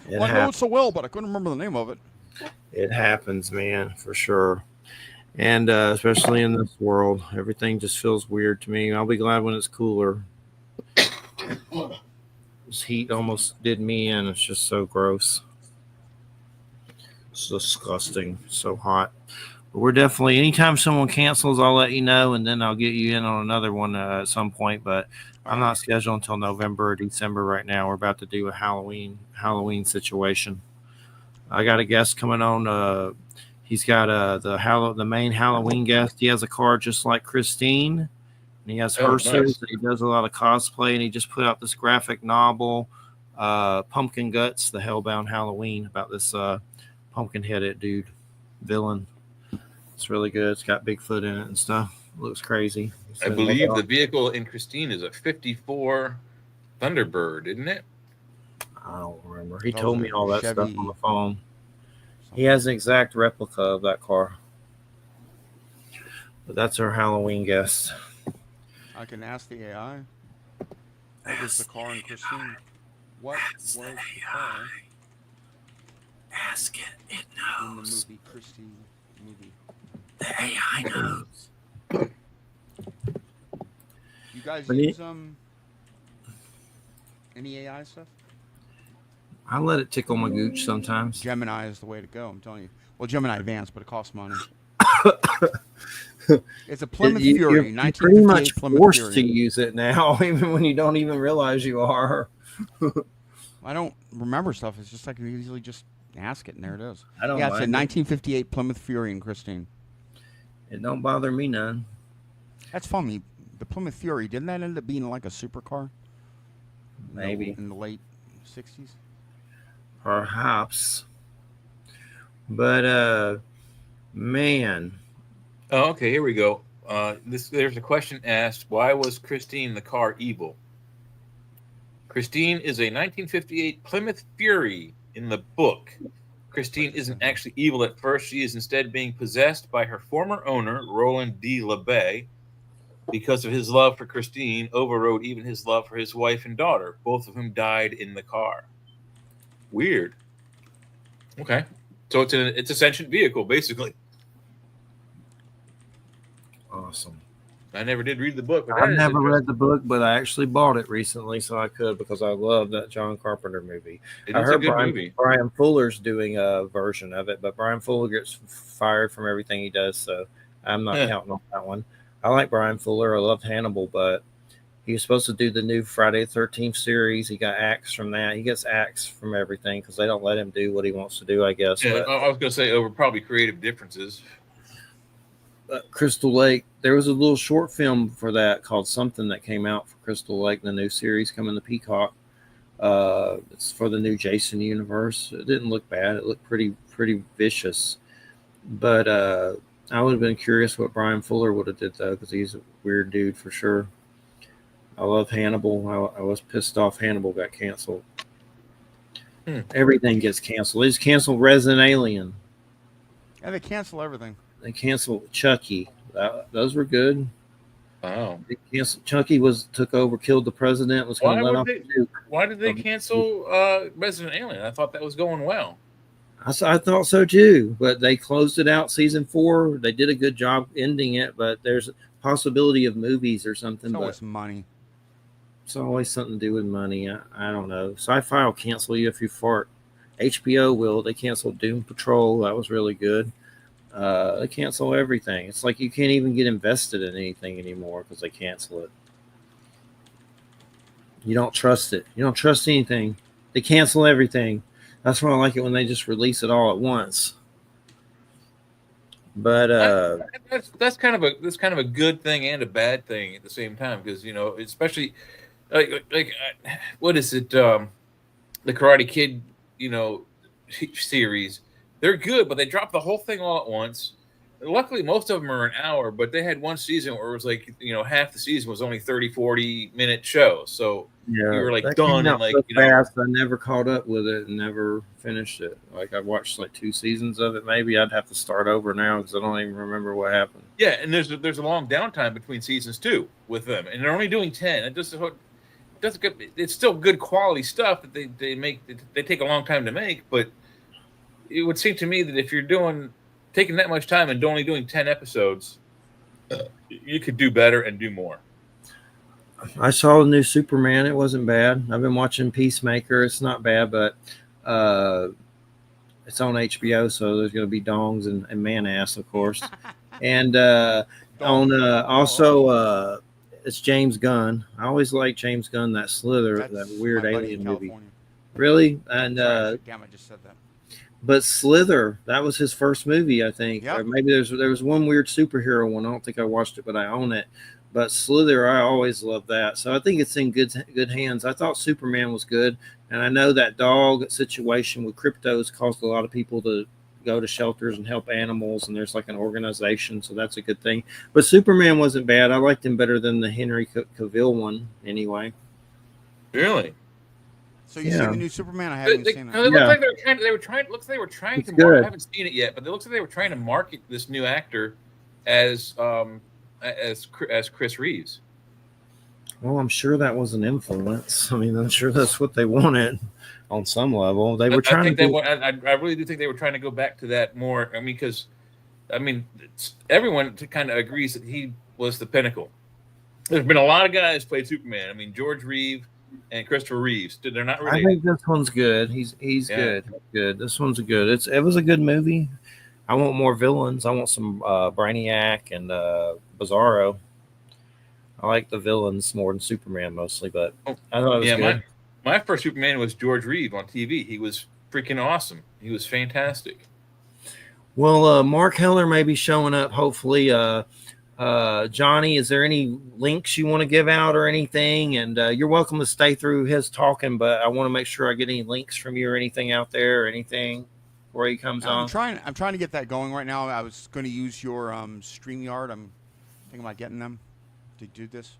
Well, I know it so well, but I couldn't remember the name of it. It happens, man, for sure. And especially in this world, everything just feels weird to me. I'll be glad when it's cooler. This heat almost did me in. It's just so gross. It's disgusting. So hot. But we're definitely, anytime someone cancels, I'll let you know, and then I'll get you in on another one at some point. But I'm not scheduled until November or December right now. We're about to do a Halloween situation. I got a guest coming on. He's got the main Halloween guest. He has a car just like Christine, and he has her suit. He does a lot of cosplay, and he just put out this graphic novel, Pumpkin Guts: The Hellbound Halloween, about this pumpkin-headed dude villain. It's really good. It's got Bigfoot in it and stuff. It looks crazy. I believe the vehicle in Christine is a 54 Thunderbird, isn't it? I don't remember. He told me all that stuff on the phone. He has an exact replica of that car. But that's our Halloween guest. I can ask the AI. What was the car in Christine? What was the car? Ask it. It knows. In the movie, Christine movie. The AI knows. You guys use any AI stuff? I let it tickle my gooch sometimes. Gemini is the way to go, I'm telling you. Well, Gemini Advanced, but it costs money. It's a Plymouth Fury, 1958 pretty much Plymouth forced Fury. to use it now, even when you don't even realize you are. I don't remember stuff. It's just like you easily just ask it, and there it is. I don't. Yeah, it's a 1958 Plymouth Fury in Christine. It don't bother me none. That's funny. The Plymouth Fury, didn't that end up being like a supercar? Maybe in the late 60s. Perhaps. But man. Oh, okay, here we go. There's a question asked, why was Christine the car evil? Christine is a 1958 Plymouth Fury in the book. Christine isn't actually evil at first. She is instead being possessed by her former owner, Roland D. LeBay, because of his love for Christine overrode even his love for his wife and daughter, both of whom died in the car. Weird. Okay. So it's a sentient vehicle, basically. Awesome. I never did read the book. But I've never read the book, but I actually bought it recently, so I could, because I love that John Carpenter movie. I heard Brian Fuller's doing a version of it, but Brian Fuller gets fired from everything he does, so I'm not counting on that one. I like Brian Fuller. I love Hannibal, but he was supposed to do the new Friday the 13th series. He got axed from that. He gets axed from everything because they don't let him do what he wants to do, I guess. Yeah, I was going to say over probably creative differences. Crystal Lake, there was a little short film for that called Something that came out for Crystal Lake, the new series coming to Peacock. It's for the new Jason universe. It didn't look bad. It looked pretty vicious. But I would have been curious what Brian Fuller would have did, though, because he's a weird dude for sure. I love Hannibal. I was pissed off Hannibal got canceled. Everything gets canceled. They just canceled Resident Alien. Yeah, they cancel everything. They canceled Chucky. Those were good. Wow. They canceled. Chucky took over, killed the president, was going to let off the nuke. Why did they cancel Resident Alien? I thought that was going well. I thought so too, but they closed it out season 4. They did a good job ending it, but there's a possibility of movies or something. It's always money. It's always something to do with money. I don't know. Sci-Fi will cancel you if you fart. HBO will. They canceled Doom Patrol. That was really good. They cancel everything. It's like you can't even get invested in anything anymore because they cancel it. You don't trust it. You don't trust anything. They cancel everything. That's why I like it when they just release it all at once. But that's kind of a good thing and a bad thing at the same time, because especially like what is it, the Karate Kid, series. They're good, but they dropped the whole thing all at once. Luckily, most of them are an hour, but they had one season where it was like, half the season was only 30-40 minute shows. So you yeah, were like that came done in out like, so fast. I never caught up with it and never finished it. Like I watched like 2 seasons of it. Maybe I'd have to start over now because I don't even remember what happened. yeah, and there's a long downtime between seasons too with them, and they're only doing 10. It just doesn't get, it's still good quality stuff that they make. They take a long time to make, but it would seem to me that if you're taking that much time and only doing 10 episodes, you could do better and do more. I saw the new Superman. It wasn't bad. I've been watching Peacemaker. It's not bad, but it's on HBO, so there's going to be dongs and man ass, of course. And also it's James Gunn. I always like James Gunn. That Slither, that weird alien movie. Really? And damn, I just said that. But Slither, that was his first movie, I think. Yep. Or maybe there was one weird superhero one. I don't think I watched it, but I own it. But Slither, I always loved that. So I think it's in good hands. I thought Superman was good, and I know that dog situation with cryptos caused a lot of people to go to shelters and help animals, and there's like an organization, so that's a good thing. But Superman wasn't bad. I liked him better than the Henry Cavill one, anyway. Really? So you seen the new Superman? I haven't seen it. It looks like they were trying to market, I haven't seen it yet, but it looks like they were trying to market this new actor as Chris Reeves. Well, I'm sure that was an influence. I mean, I'm sure that's what they wanted on some level. They were trying I really do think they were trying to go back to that more. I mean, because everyone kind of agrees that he was the pinnacle. There's been a lot of guys played Superman. I mean, George Reeves and Christopher Reeves. They're not really. I think this one's good. He's good. Good. This one's good. It was a good movie. I want more villains. I want some Brainiac and Bizarro. I like the villains more than Superman mostly, but I thought it was good. My first Superman was George Reeves on TV. He was freaking awesome. He was fantastic. Well, Mark Heller may be showing up. Hopefully, Johnny, is there any links you want to give out or anything? And you're welcome to stay through his talking, but I want to make sure I get any links from you or anything out there or anything where he comes on. I'm trying to get that going right now. I was going to use your StreamYard. I'm thinking about getting them to do this.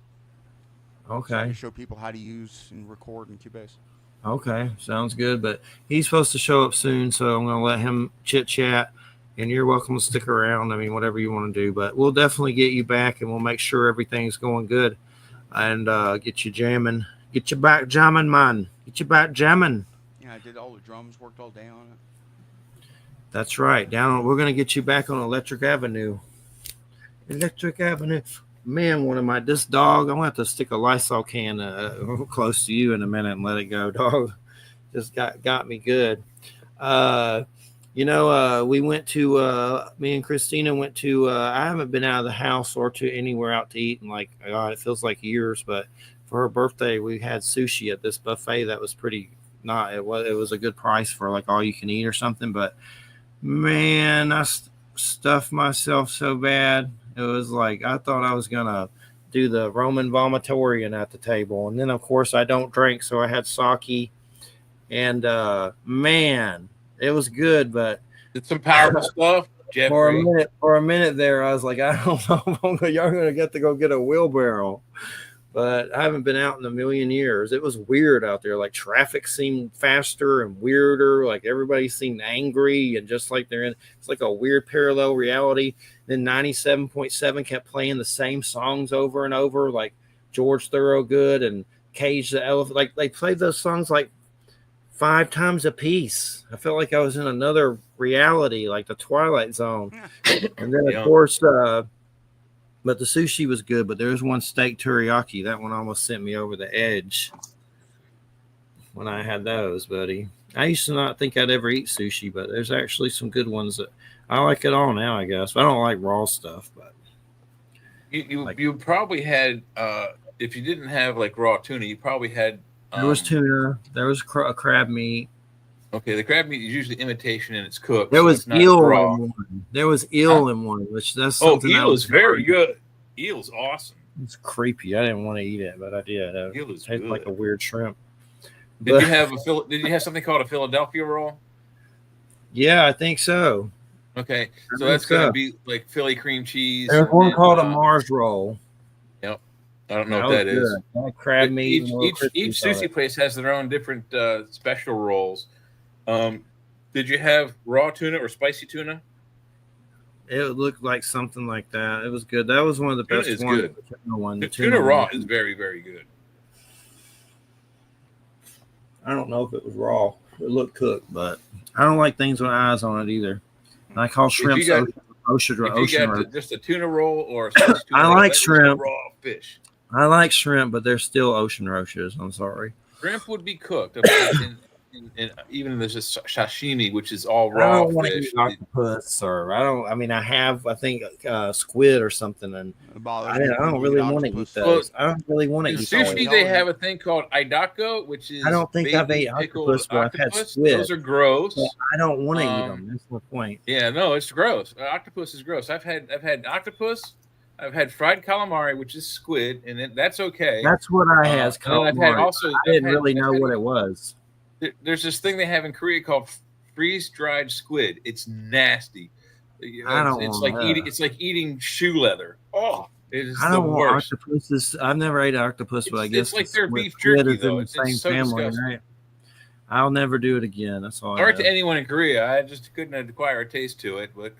Okay. To show people how to use and record in Cubase. Okay, sounds good. But he's supposed to show up soon, so I'm going to let him chit chat. And you're welcome to stick around. I mean, whatever you want to do, but we'll definitely get you back, and we'll make sure everything's going good, and get you jamming. Get you back jamming, man. Get you back jamming. Yeah, I did all the drums, worked all day on it. That's right. We're going to get you back on Electric Avenue. Electric Avenue. Man, this dog, I'm going to have to stick a Lysol can close to you in a minute and let it go, dog. Just got me good. We went to, me and Christina went to, I haven't been out of the house or to anywhere out to eat in it feels like years, but for her birthday, we had sushi at this buffet that was it was a good price for like all you can eat or something, but man, I stuffed myself so bad. It was like, I thought I was going to do the Roman vomitorium at the table. And then of course I don't drink. So I had sake and, man, it was good, but it's some powerful stuff. Jeffrey. For a minute there, I was like, I don't know, y'all gonna get to go get a wheelbarrow. But I haven't been out in a million years. It was weird out there. Like traffic seemed faster and weirder. Like everybody seemed angry and just like it's like a weird parallel reality. Then 97.7 kept playing the same songs over and over, like George Thorogood and Cage the Elephant. Like they played those songs like 5 times a piece. I felt like I was in another reality, like the Twilight Zone. And then, of course, but the sushi was good. But there was one steak teriyaki. That one almost sent me over the edge when I had those, buddy. I used to not think I'd ever eat sushi, but there's actually some good ones that I like it all now, I guess. But I don't like raw stuff. But you probably had, if you didn't have like raw tuna, you probably had. There was tuna. There was a crab meat. Okay, the crab meat is usually imitation and it's cooked. There so was it's not eel raw. in one. There was eel in one, which that's Oh, something eel is very good. Eel's awesome. It's creepy. I didn't want to eat it, but I did. Eel is tastes like a good. weird shrimp. Did you have something called a Philadelphia roll? Yeah, I think so. Okay, so that's going to be like Philly cream cheese. There's one called a Mars roll. Yep, I don't know what that is. Crab meat. Each sushi place has their own different special rolls. Did you have raw tuna or spicy tuna? It looked like something like that. It was good. That was one of the best ones. Good. The tuna raw is very, very good. I don't know if it was raw. It looked cooked, but I don't like things with eyes on it either. I call shrimp ocean. Just a tuna roll or a tuna, I like shrimp. Raw fish. I like shrimp, but they're still ocean roaches. I'm sorry. Shrimp would be cooked. Even there's just sashimi, which is all raw I don't want to fish. eat octopus, sir. I mean, I think squid or something, and I don't really want to eat those. I don't really want to eat sushi. They have a thing called aidako, which is I don't think I've ate octopus, but I've had squid. Those are gross. I don't want to eat them. That's the point. Yeah, no, it's gross. Octopus is gross. I've had octopus. I've had fried calamari, which is squid, and that's okay. That's what I had. I didn't really know what it was. There's this thing they have in Korea called freeze-dried squid. It's nasty. It's like eating shoe leather. Oh, it is the worst. Octopuses. I've never ate octopus, but I guess it's like their beef jerky, though. It's the same so family, disgusting. right? I'll never do it again. That's all. Sorry to anyone in Korea. I just couldn't acquire a taste to it. But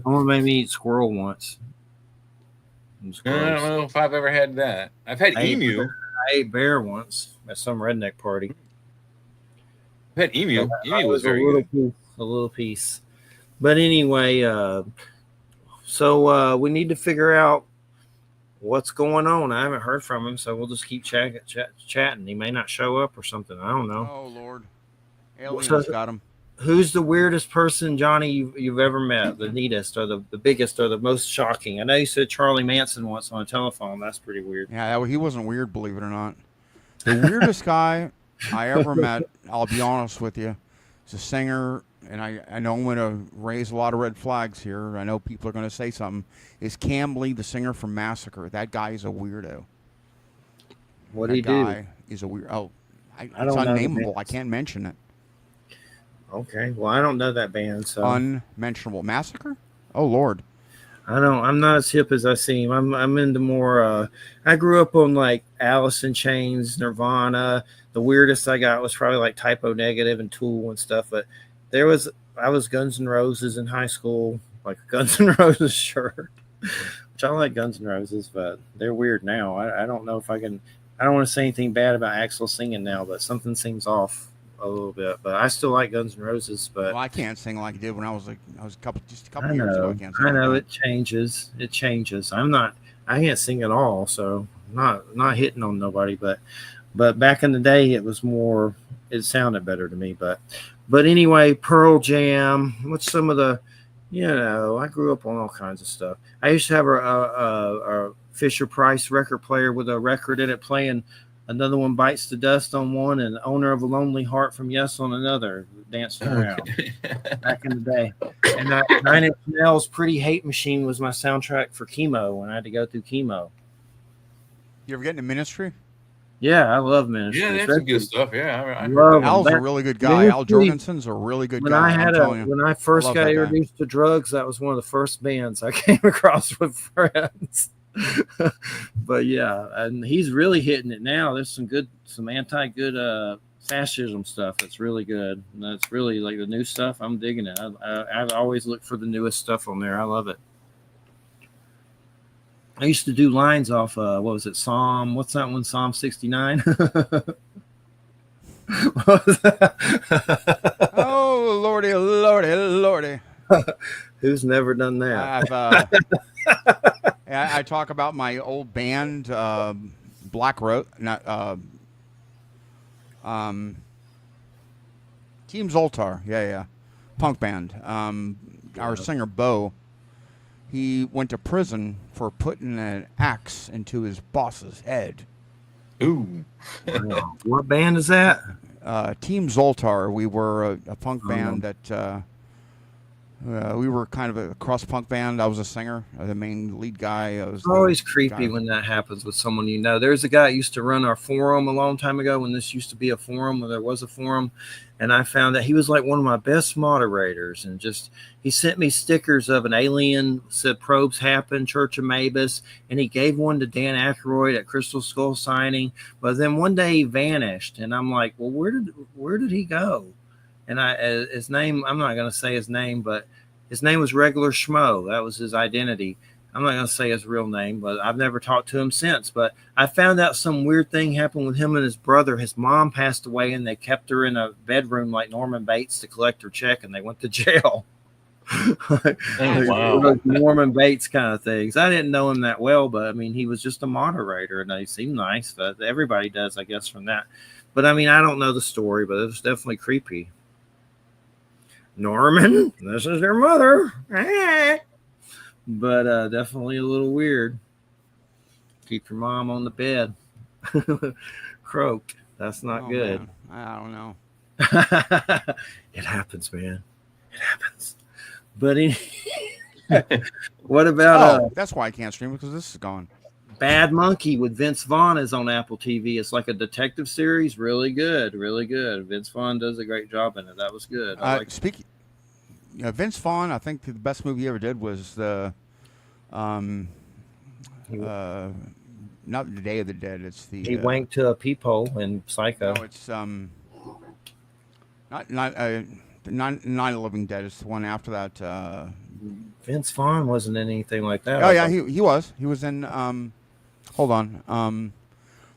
someone made me eat squirrel once. I don't know if I've ever had that. I've had emu. I ate bear once at some redneck party. I've had emu. Emu was very good. A little piece. But anyway, so we need to figure out what's going on. I haven't heard from him, so we'll just keep chatting. He may not show up or something. I don't know. Oh, Lord. Aliens got him. Who's the weirdest person, Johnny, you've ever met? The neatest or the biggest or the most shocking? I know you said Charlie Manson once on a telephone. That's pretty weird. Yeah, he wasn't weird, believe it or not. The weirdest guy I ever met, I'll be honest with you, is a singer, and I know I'm going to raise a lot of red flags here. I know people are going to say something. Is Cam Lee, the singer from Massacre? That guy is a weirdo. What did he do? That guy is a weird. Oh, it's unnameable. I can't mention it. Okay, well, I don't know that band, so unmentionable. Massacre? Oh Lord, I'm not as hip as I seem. I'm into more. I grew up on like Alice in Chains, Nirvana. The weirdest I got was probably like Typo Negative and Tool and stuff. But I was Guns N' Roses in high school, like a Guns N' Roses shirt, which I like Guns N' Roses, but they're weird now. I don't know if I can. I don't want to say anything bad about Axl singing now, but something seems off a little bit, but I still like Guns N' Roses. But I can't sing like I did when I was a couple years ago. I know it changes. It changes. I can't sing at all, so I'm not hitting on nobody. But back in the day, it was more. It sounded better to me. But anyway, Pearl Jam. What's some of the? I grew up on all kinds of stuff. I used to have a Fisher Price record player with a record in it playing. Another One Bites the Dust on one, and Owner of a Lonely Heart from Yes on another, dancing around back in the day. And Nine Inch Nails' Pretty Hate Machine was my soundtrack for chemo when I had to go through chemo. You ever get into Ministry? Yeah, I love Ministry. Yeah, that's some good stuff. Yeah, Al's a really good guy. Al Jorgensen's a really good guy. When I first got introduced to drugs, that was one of the first bands I came across with friends. But yeah, and he's really hitting it now. There's some anti-good fascism stuff that's really good. And that's really like the new stuff. I'm digging it. I've always looked for the newest stuff on there. I love it. I used to do lines off what was it, Psalm? What's that one? Psalm 69. Oh Lordy, Lordy, Lordy. Who's never done that? I talk about my old band, Black Rose, Team Zoltar. Yeah, punk band. Our singer Bo, he went to prison for putting an axe into his boss's head. Ooh. What band is that? Team Zoltar. We were a punk band that we were kind of a cross punk band. I was a singer, the main lead guy. It's always creepy when that happens with someone you know. There's a guy that used to run our forum a long time ago when this used to be a forum, when there was a forum, and I found that he was like one of my best moderators, and just he sent me stickers of an alien, said probes happen, Church of Mabus, and he gave one to Dan Aykroyd at Crystal Skull signing, but then one day he vanished, and I'm like, well, where did he go? And his name, I'm not going to say his name, but his name was Regular Schmo. That was his identity. I'm not going to say his real name, but I've never talked to him since. But I found out some weird thing happened with him and his brother. His mom passed away, and they kept her in a bedroom like Norman Bates to collect her check, and they went to jail. Wow. Norman Bates kind of things. I didn't know him that well, but I mean, he was just a moderator, and he seemed nice. But everybody does, I guess, from that. But I mean, I don't know the story, but it was definitely creepy. Norman, this is your mother. But definitely a little weird. Keep your mom on the bed. Croaked. That's not good. Man. I don't know. It happens, man. It happens. But what about that's why I can't stream it, because this is gone. Bad Monkey with Vince Vaughn is on Apple TV. It's like a detective series. Really good. Really good. Vince Vaughn does a great job in it. That was good. Speaking, Vince Vaughn, I think the best movie he ever did was the, not the Day of the Dead. It's the he wanked to a peephole in Psycho. No, it's not Night of Living Dead. It's the one after that. Vince Vaughn wasn't in anything like that. Oh yeah, he was. He was in. Hold on.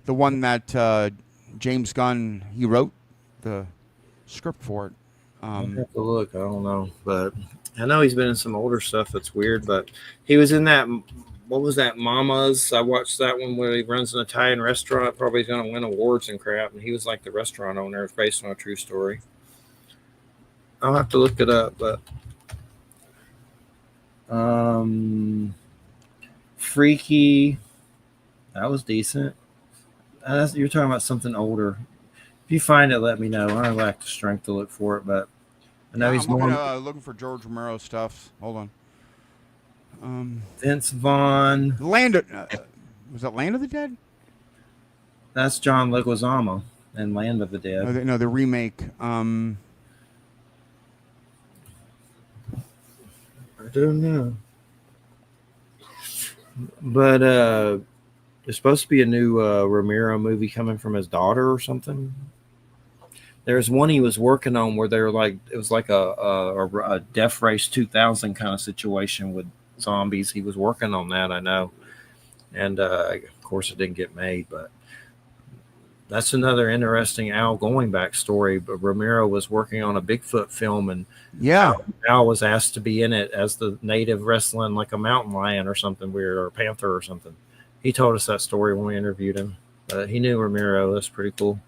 The one that James Gunn he wrote the script for it. I'll have to look. I don't know, but I know he's been in some older stuff that's weird. But he was in that. What was that? Mama's. I watched that one where he runs an Italian restaurant. Probably going to win awards and crap. And he was like the restaurant owner. It's based on a true story. I'll have to look it up, but Freaky. That was decent. You're talking about something older. If you find it, let me know. I lack the strength to look for it, but I know he's looking for George Romero stuff. Hold on. Vince Vaughn. Was that Land of the Dead? That's John Leguizamo and Land of the Dead. No, the remake. I don't know. But there's supposed to be a new Romero movie coming from his daughter or something. There's one he was working on where they were like, it was like a Death Race 2000 kind of situation with zombies. He was working on that, I know. And of course it didn't get made, but that's another interesting Al going back story. But Romero was working on a Bigfoot film, and Al was asked to be in it as the native wrestling like a mountain lion or something weird, or a panther or something. He told us that story when we interviewed him. He knew Romero. That's pretty cool.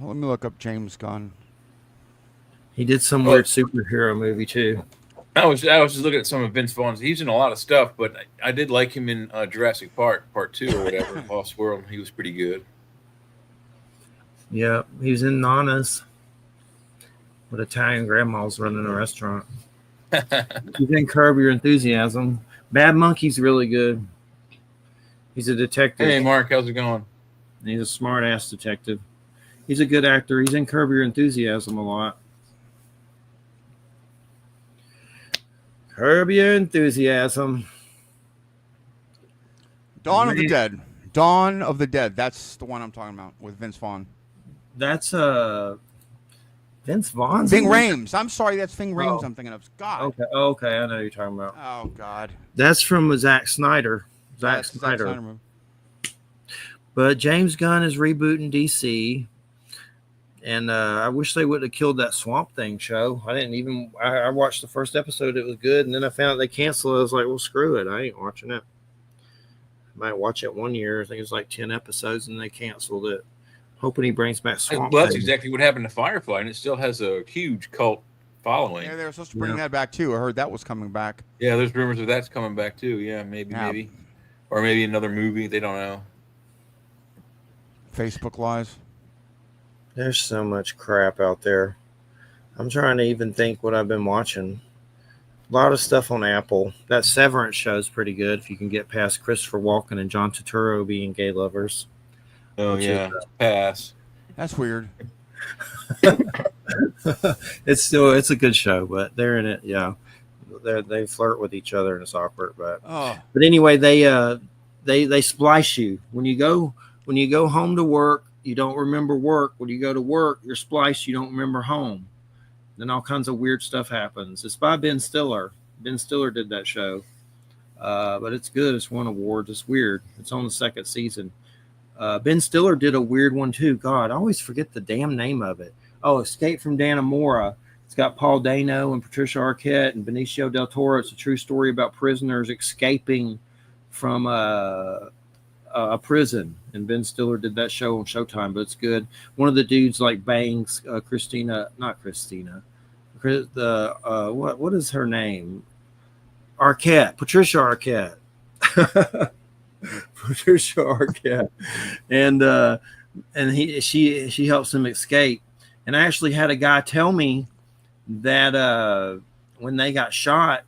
Let me look up James Gunn. He did some weird superhero movie too. I was just looking at some of Vince Vaughn's. He's in a lot of stuff, but I did like him in Jurassic Park Part 2 or whatever, Lost World. He was pretty good. Yeah, he was in Nana's with Italian grandmas running a restaurant. He's in Curb Your Enthusiasm. Bad Monkey's really good. He's a detective. Hey, Mark, how's it going? He's a smart-ass detective. He's a good actor. He's in Curb Your Enthusiasm a lot. Curb Your Enthusiasm. Dawn of the Dead. Dawn of the Dead. That's the one I'm talking about with Vince Vaughn. That's Vince Vaughn. Ving Rhames. I'm sorry, that's Ving Rhames I'm thinking of. God. Okay, I know who you're talking about. Oh God. That's from Zack Snyder. Zack Snyder. movie. But James Gunn is rebooting DC. And I wish they would have killed that Swamp Thing show. I watched the first episode. It was good. And then I found out they canceled it. I was like, well, screw it. I ain't watching it. I might watch it 1 year. I think it was like 10 episodes and they canceled it. Hoping he brings back Swamp Thing. That's exactly what happened to Firefly. And it still has a huge cult following. Yeah, they were supposed to bring that back too. I heard that was coming back. Yeah, there's rumors of that's coming back too. Yeah, maybe. Or maybe another movie. They don't know. Facebook lies. There's so much crap out there. I'm trying to even think what I've been watching. A lot of stuff on Apple. That Severance show is pretty good if you can get past Christopher Walken and John Turturro being gay lovers. Oh yeah, pass. That's weird. It's a good show, but they're in it. Yeah, they flirt with each other and it's awkward. But anyway, they splice you when you go home to work. You don't remember work. When you go to work, you're spliced. You don't remember home. Then all kinds of weird stuff happens. It's by Ben Stiller. Ben Stiller did that show, but it's good. It's won awards. It's weird. It's on the second season. Ben Stiller did a weird one too. God, I always forget the damn name of it. Oh, Escape from Dannemora. It's got Paul Dano and Patricia Arquette and Benicio del Toro. It's a true story about prisoners escaping from a prison. And Ben Stiller did that show on Showtime, but it's good. One of the dudes like bangs what is her name? Arquette, Patricia Arquette. Patricia Arquette. And she helps him escape. And I actually had a guy tell me that when they got shot,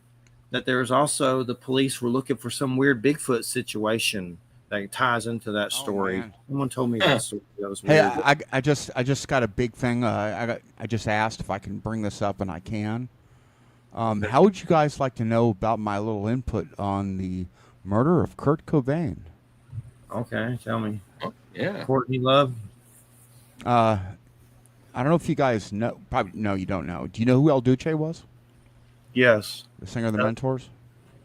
that there was also the police were looking for some weird Bigfoot situation that ties into that story. Someone told me that story. That was weird. Hey, I just got a big thing. I just asked if I can bring this up, and I can. How would you guys like to know about my little input on the murder of Kurt Cobain? Okay, tell me. Yeah, Courtney Love. I don't know if you guys know. Probably no, you don't know. Do you know who El Duce was? Yes, the singer of the Mentors.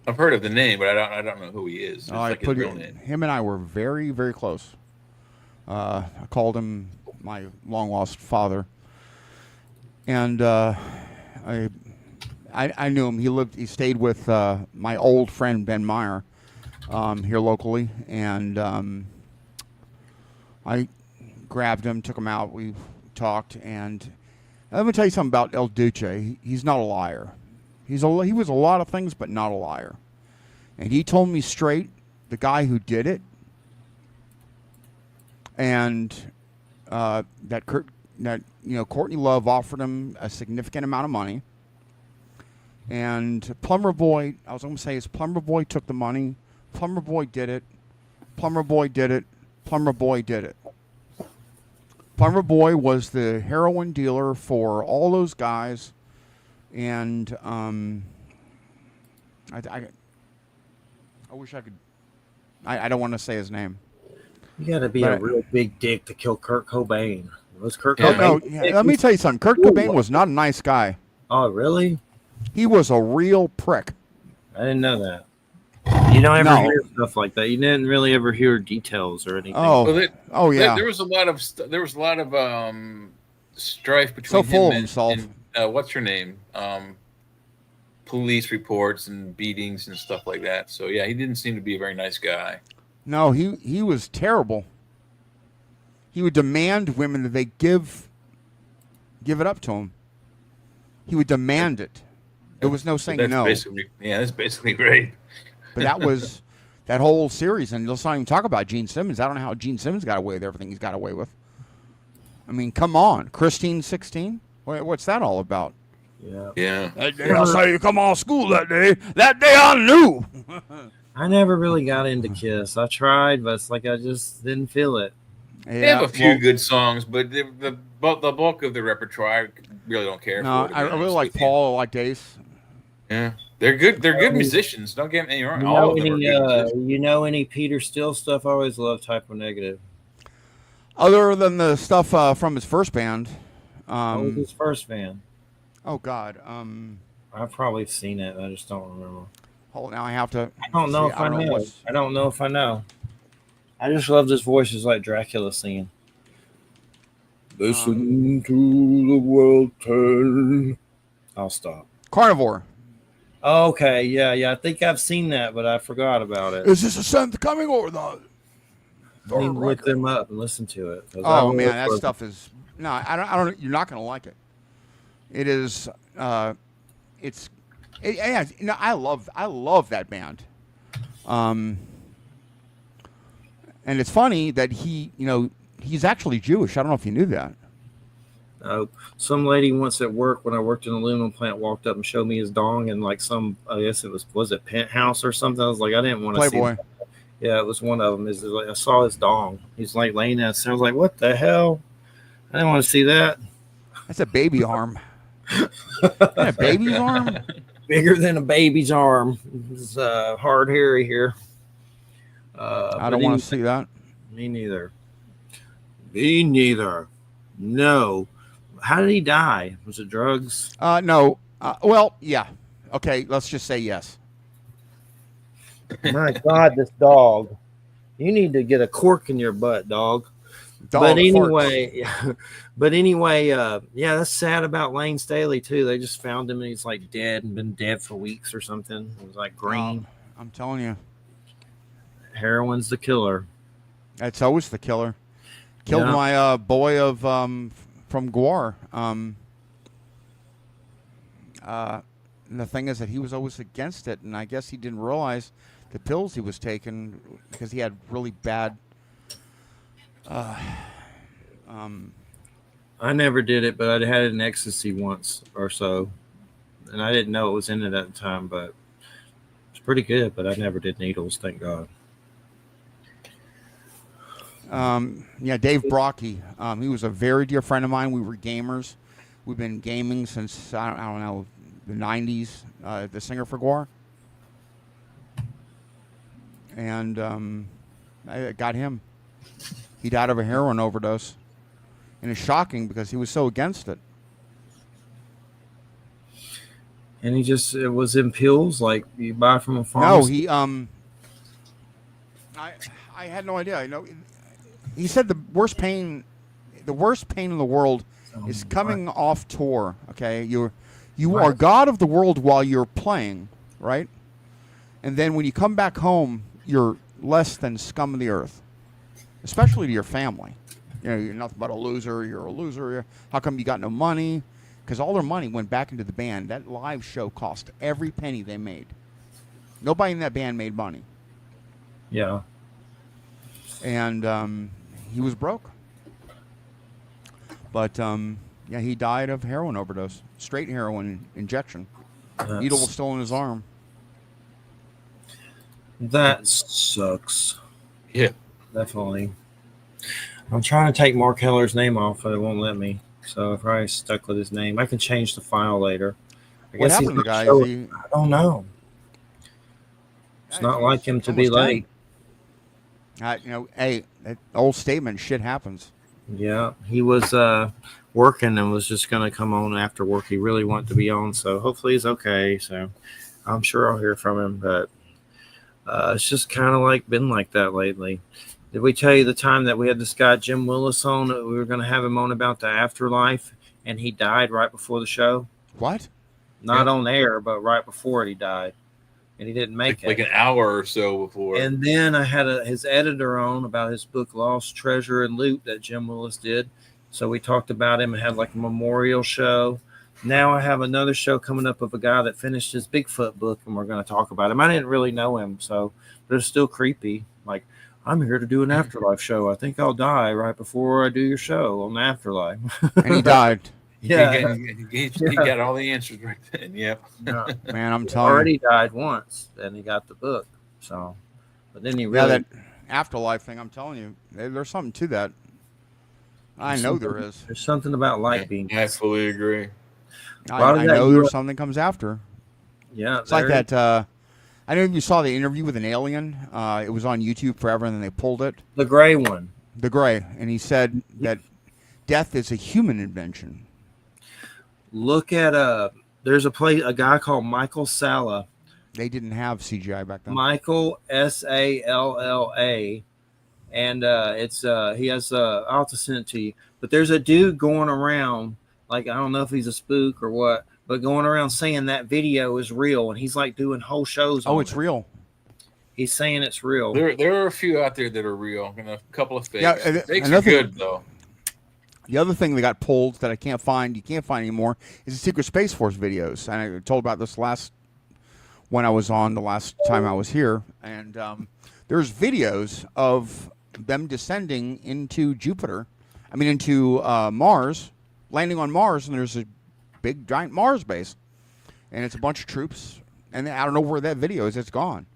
I've heard of the name, but I don't know who he is. It's like his real name. Him and I were very, very close. I called him my long lost father, and I knew him. He stayed with my old friend Ben Meyer here locally, and I grabbed him, took him out. We talked, and let me tell you something about El Duce. He's not a liar. He was a lot of things, but not a liar. And he told me straight the guy who did it, and that Courtney Love offered him a significant amount of money. And Plumber Boy, I was going to say, is Plumber Boy took the money. Plumber Boy did it. Plumber Boy did it. Plumber Boy did it. Plumber Boy was the heroin dealer for all those guys, and I wish I could. I don't want to say his name. You got to be a real big dick to kill Kurt Cobain. Was Kurt Cobain? No, let me tell you something. Kurt Cobain was not a nice guy. Oh, really? He was a real prick. I didn't know that. You don't ever hear stuff like that. You didn't really ever hear details or anything. Yeah. There was a lot of strife between him and what's her name? Police reports and beatings and stuff like that. So yeah, he didn't seem to be a very nice guy. No, he was terrible. He would demand women that they give it up to him. He would demand it. There was no saying no. That's basically rape. But that was that whole series, and let's not even talk about Gene Simmons. I don't know how Gene Simmons got away with everything he's got away with. I mean, come on, Christine 16. What's that all about? Yeah. That day I saw you come on school that day. That day I knew. I never really got into Kiss. I tried, but it's like I just didn't feel it. They have a few good songs, but the bulk of the repertoire, I really don't care. No, I really like Paul. I like Ace. Yeah, they're good. They're good musicians. Don't get me wrong. You know any Peter Steele stuff? I always loved Typo Negative. Other than the stuff from his first band. What was his first band? Oh God. I've probably seen it. I just don't remember. Hold now. I have to. I don't know if I know. I don't know if I know. I just love his voice. It's like Dracula singing. Listen to the world turn. I'll stop. Carnivore. Oh, okay, yeah. I think I've seen that, but I forgot about it. Is this a seventh coming or not? I need to look them up and listen to it. Oh man, that stuff is no. I don't. You're not going to like it. It is. I love that band. And it's funny that he he's actually Jewish. I don't know if you knew that. Some lady once at work when I worked in an aluminum plant walked up and showed me his dong and like some, I guess it was it Penthouse or something. I was like, I didn't want to see Playboy. that. Yeah, it was one of them. I saw his dong. He's like laying there. So I was like, what the hell? I didn't want to see that. That's a baby arm. A baby's arm? Bigger than a baby's arm. It's hard hairy here. I don't want to see that. Me neither. Me neither. No. How did he die? Was it drugs? No. Well, yeah. Okay, let's just say yes. My God, this dog. You need to get a cork in your butt, dog. Dog but anyway, yeah, that's sad about Lane Staley too. They just found him and he's like dead and been dead for weeks or something. It was like green. I'm telling you. Heroin's the killer. That's always the killer. Killed my boy of from Guar. The thing is that he was always against it, and I guess he didn't realize the pills he was taking because he had really bad. I never did it, but I had it in ecstasy once or so, and I didn't know it was in it at the time, but it's pretty good. But I never did needles, thank God. Yeah, Dave Brocky. He was a very dear friend of mine. We were gamers. We've been gaming since I don't know the '90s. The singer for Guar, and I got him. He died of a heroin overdose, and it's shocking because he was so against it. And it was in pills, like you buy from a pharmacy. No, I had no idea. He said the worst pain in the world is coming off tour. Okay, you are God of the world while you're playing, right? And then when you come back home, you're less than scum of the earth, especially to your family. You're nothing but a loser. You're a loser. How come you got no money? Because all their money went back into the band. That live show cost every penny they made. Nobody in that band made money. Yeah. And he was broke. But, yeah, he died of heroin overdose. Straight heroin injection. Needle was still in his arm. That sucks. Yeah. Definitely. I'm trying to take Mark Heller's name off, but it won't let me. So if I stuck with his name, I can change the file later. What happened to the guy? I don't know. It's not like him to be late. Hey, that old statement, shit happens. Yeah, he was working and was just going to come on after work. He really wanted to be on, so hopefully he's okay. So I'm sure I'll hear from him, but it's just kind of been like that lately. Did we tell you the time that we had this guy, Jim Willis, on? We were going to have him on about the afterlife, and he died right before the show. What? Not on air, but right before he died. And he didn't make it. Like an hour or so before. And then I had his editor on about his book, Lost Treasure and Loot, that Jim Willis did. So we talked about him and had like a memorial show. Now I have another show coming up of a guy that finished his Bigfoot book, and we're going to talk about him. I didn't really know him, but it's still creepy. Like, I'm here to do an afterlife show. I think I'll die right before I do your show on the afterlife. And he died. Yeah. He got all the answers right then. Yep. Yeah. Man, I'm He telling already you. died once, and he got the book. So, but then he really. Yeah, that afterlife thing, I'm telling you, there's something to that. I know there is. There's something about light being. I fully agree. I know there's something comes after. Yeah. It's like that. I don't know if you saw the interview with an alien. It was on YouTube forever, and then they pulled it. The gray one. The gray. And he said that death is a human invention. Look at there's a guy called Michael Salla. They didn't have CGI back then. Michael Salla, and he has I'll have to send it to you. But there's a dude going around, like, I don't know if he's a spook or what, but going around saying that video is real, and he's like doing whole shows. Oh, it's real. He's saying it's real. There are a few out there that are real, and a couple of fakes. Yeah, Fakes are good though. The other thing that got pulled that you can't find anymore, is the Secret Space Force videos. And I told about this when I was on the last time I was here. And there's videos of them descending into Jupiter. I mean, into Mars, landing on Mars, and there's a big giant Mars base, and it's a bunch of troops. And I don't know where that video is. It's gone.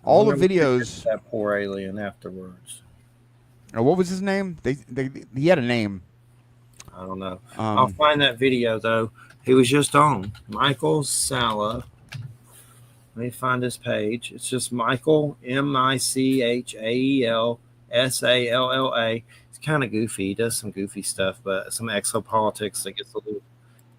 All the videos. That poor alien afterwards. What was his name? He had a name. I don't know. I'll find that video though. He was just on Michael Salla. Let me find his page. It's just Michael Michael Salla. It's kind of goofy. He does some goofy stuff, but some exopolitics that gets a little.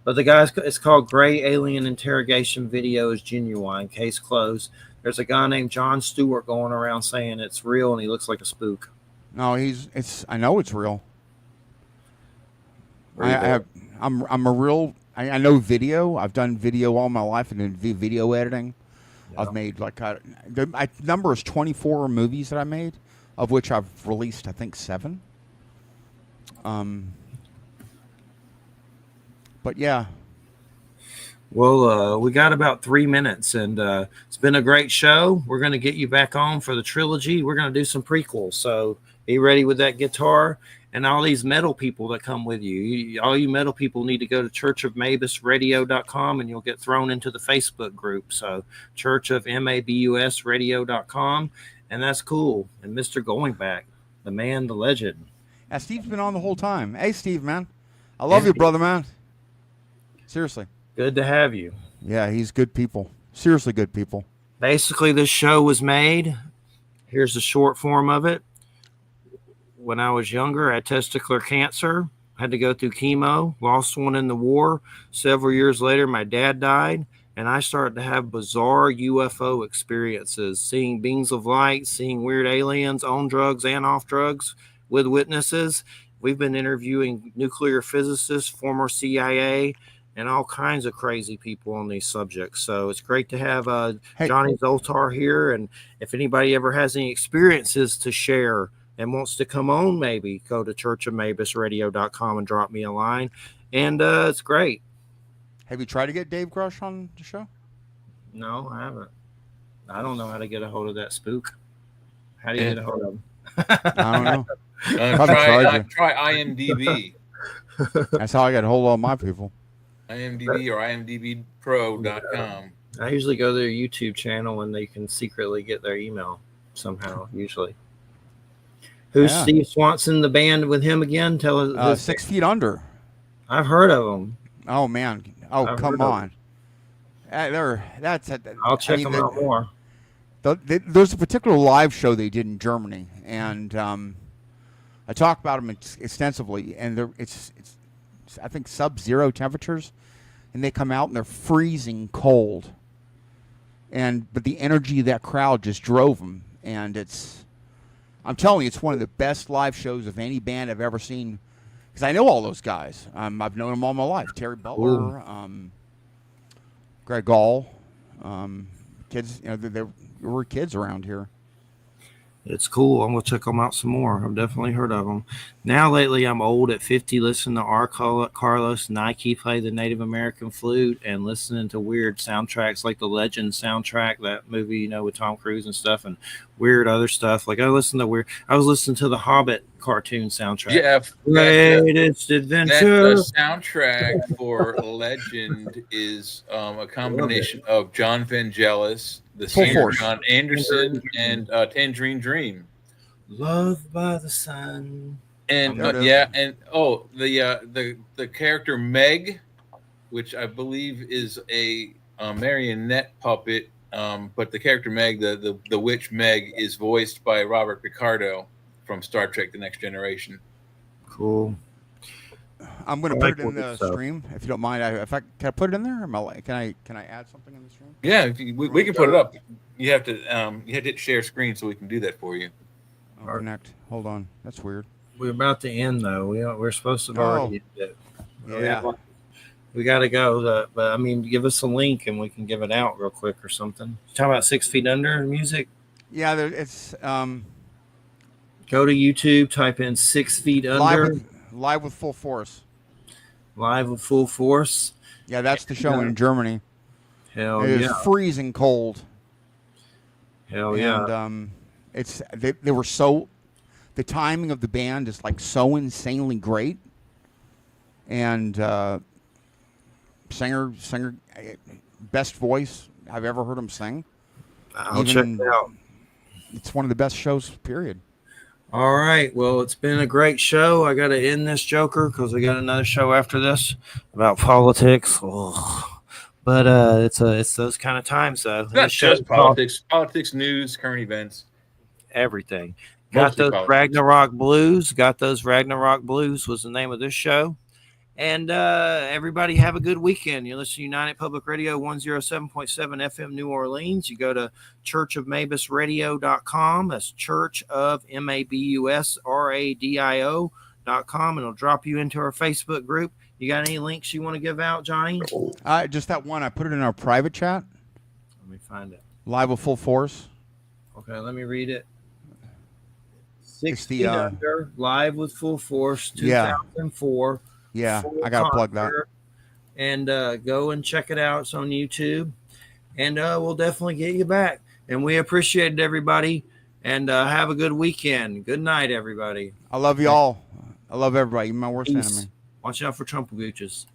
But the guy's, it's called Gray Alien Interrogation Video is Genuine. Case closed. There's a guy named John Stewart going around saying it's real, and he looks like a spook. No, I know it's real. I know video. I've done video all my life and then video editing. Yeah. I've made my number is 24 movies that I made, of which I've released I think 7. But yeah. Well, we got about 3 minutes, and it's been a great show. We're going to get you back on for the trilogy. We're going to do some prequels, so be ready with that guitar. And all these metal people that come with you. All you metal people need to go to churchofmabusradio.com, and you'll get thrown into the Facebook group. So churchofmabusradio.com, and that's cool. And Mr. Going Back, the man, the legend. Yeah, Steve's been on the whole time. Hey, Steve, man. I love you, brother, man. Seriously. Good to have you. Yeah, he's good people. Seriously good people. Basically, this show was made. Here's the short form of it. When I was younger, I had testicular cancer. Had to go through chemo. Lost one in the war. Several years later, my dad died. And I started to have bizarre UFO experiences. Seeing beings of light. Seeing weird aliens on drugs and off drugs with witnesses. We've been interviewing nuclear physicists, former CIA, and all kinds of crazy people on these subjects. So it's great to have Johnny Zoltar here. And if anybody ever has any experiences to share and wants to come on, maybe go to churchofmabusradio.com and drop me a line. And it's great. Have you tried to get Dave Grush on the show? No, I haven't. I don't know how to get a hold of that spook. How do you get a hold of him? I don't know. Try IMDb. That's how I got a hold of all my people. IMDb or IMDbPro.com. I usually go to their YouTube channel and they can secretly get their email somehow, usually. Who's Steve Swanson, the band with him again? Tell us. 6 Feet Under. I've heard of them. Oh, man. Oh, come on. I'll check them out more. There's a particular live show they did in Germany, and I talk about them extensively, and it's I think sub-zero temperatures, and they come out and they're freezing cold, but the energy of that crowd just drove them, and I'm telling you, it's one of the best live shows of any band I've ever seen, because I know all those guys. I've known them all my life. Terry Butler, Greg Gall, kids. There were kids around here. It's cool. I'm going to check them out some more. I've definitely heard of them. Now, lately, I'm old at 50, listening to R. Carlos Nike play the Native American flute and listening to weird soundtracks like the Legend soundtrack, that movie, with Tom Cruise and stuff, and weird other stuff. Like I was listening to the Hobbit cartoon soundtrack. Yeah. Greatest Adventure. The soundtrack for Legend is a combination of John Vangelis, the singer John Anderson, and Tangerine Dream. Loved by the Sun. And the character Meg, which I believe is a marionette puppet, but the character Meg, the witch Meg, is voiced by Robert Picardo from Star Trek: The Next Generation. Cool. I'm going to put it in the stream if you don't mind. Can I put it in there? Can I add something in the stream? Yeah, we can put it up. You have to hit share screen so we can do that for you. I'll connect. Hold on. That's weird. We're about to end though. We're supposed to have already ended it. Yeah. We got to go. But I mean, give us a link and we can give it out real quick or something. Talk about 6 Feet Under music. Yeah, it's. Go to YouTube. Type in 6 Feet Under. Live with Full Force. Live with Full Force. Yeah, that's the show in Germany. Hell it is freezing cold. Hell yeah. And they were so. the timing of the band is like so insanely great, and singer, best voice I've ever heard him sing. I'll check it out. It's one of the best shows, period. All right. Well, it's been a great show. I got to end this joker because we got another show after this about politics. Ugh. But it's those kind of times. It's not just politics, news, current events, everything. Mostly Got those politics. Ragnarok Blues. Got those Ragnarok Blues was the name of this show. And everybody have a good weekend. You listen to United Public Radio 107.7 FM New Orleans. You go to churchofmabusradio.com. That's church of MABUSRADIO.com. And it'll drop you into our Facebook group. You got any links you want to give out, Johnny? Just that one. I put it in our private chat. Let me find it. Live with Full Force. Okay, let me read it. 60 Under, Live with Full Force, 2004. Yeah, I got to plug that. And go and check it out. It's on YouTube. And we'll definitely get you back. And we appreciate it, everybody. And have a good weekend. Good night, everybody. I love you all. I love everybody. You're my worst enemy. Watch out for Trump gooches.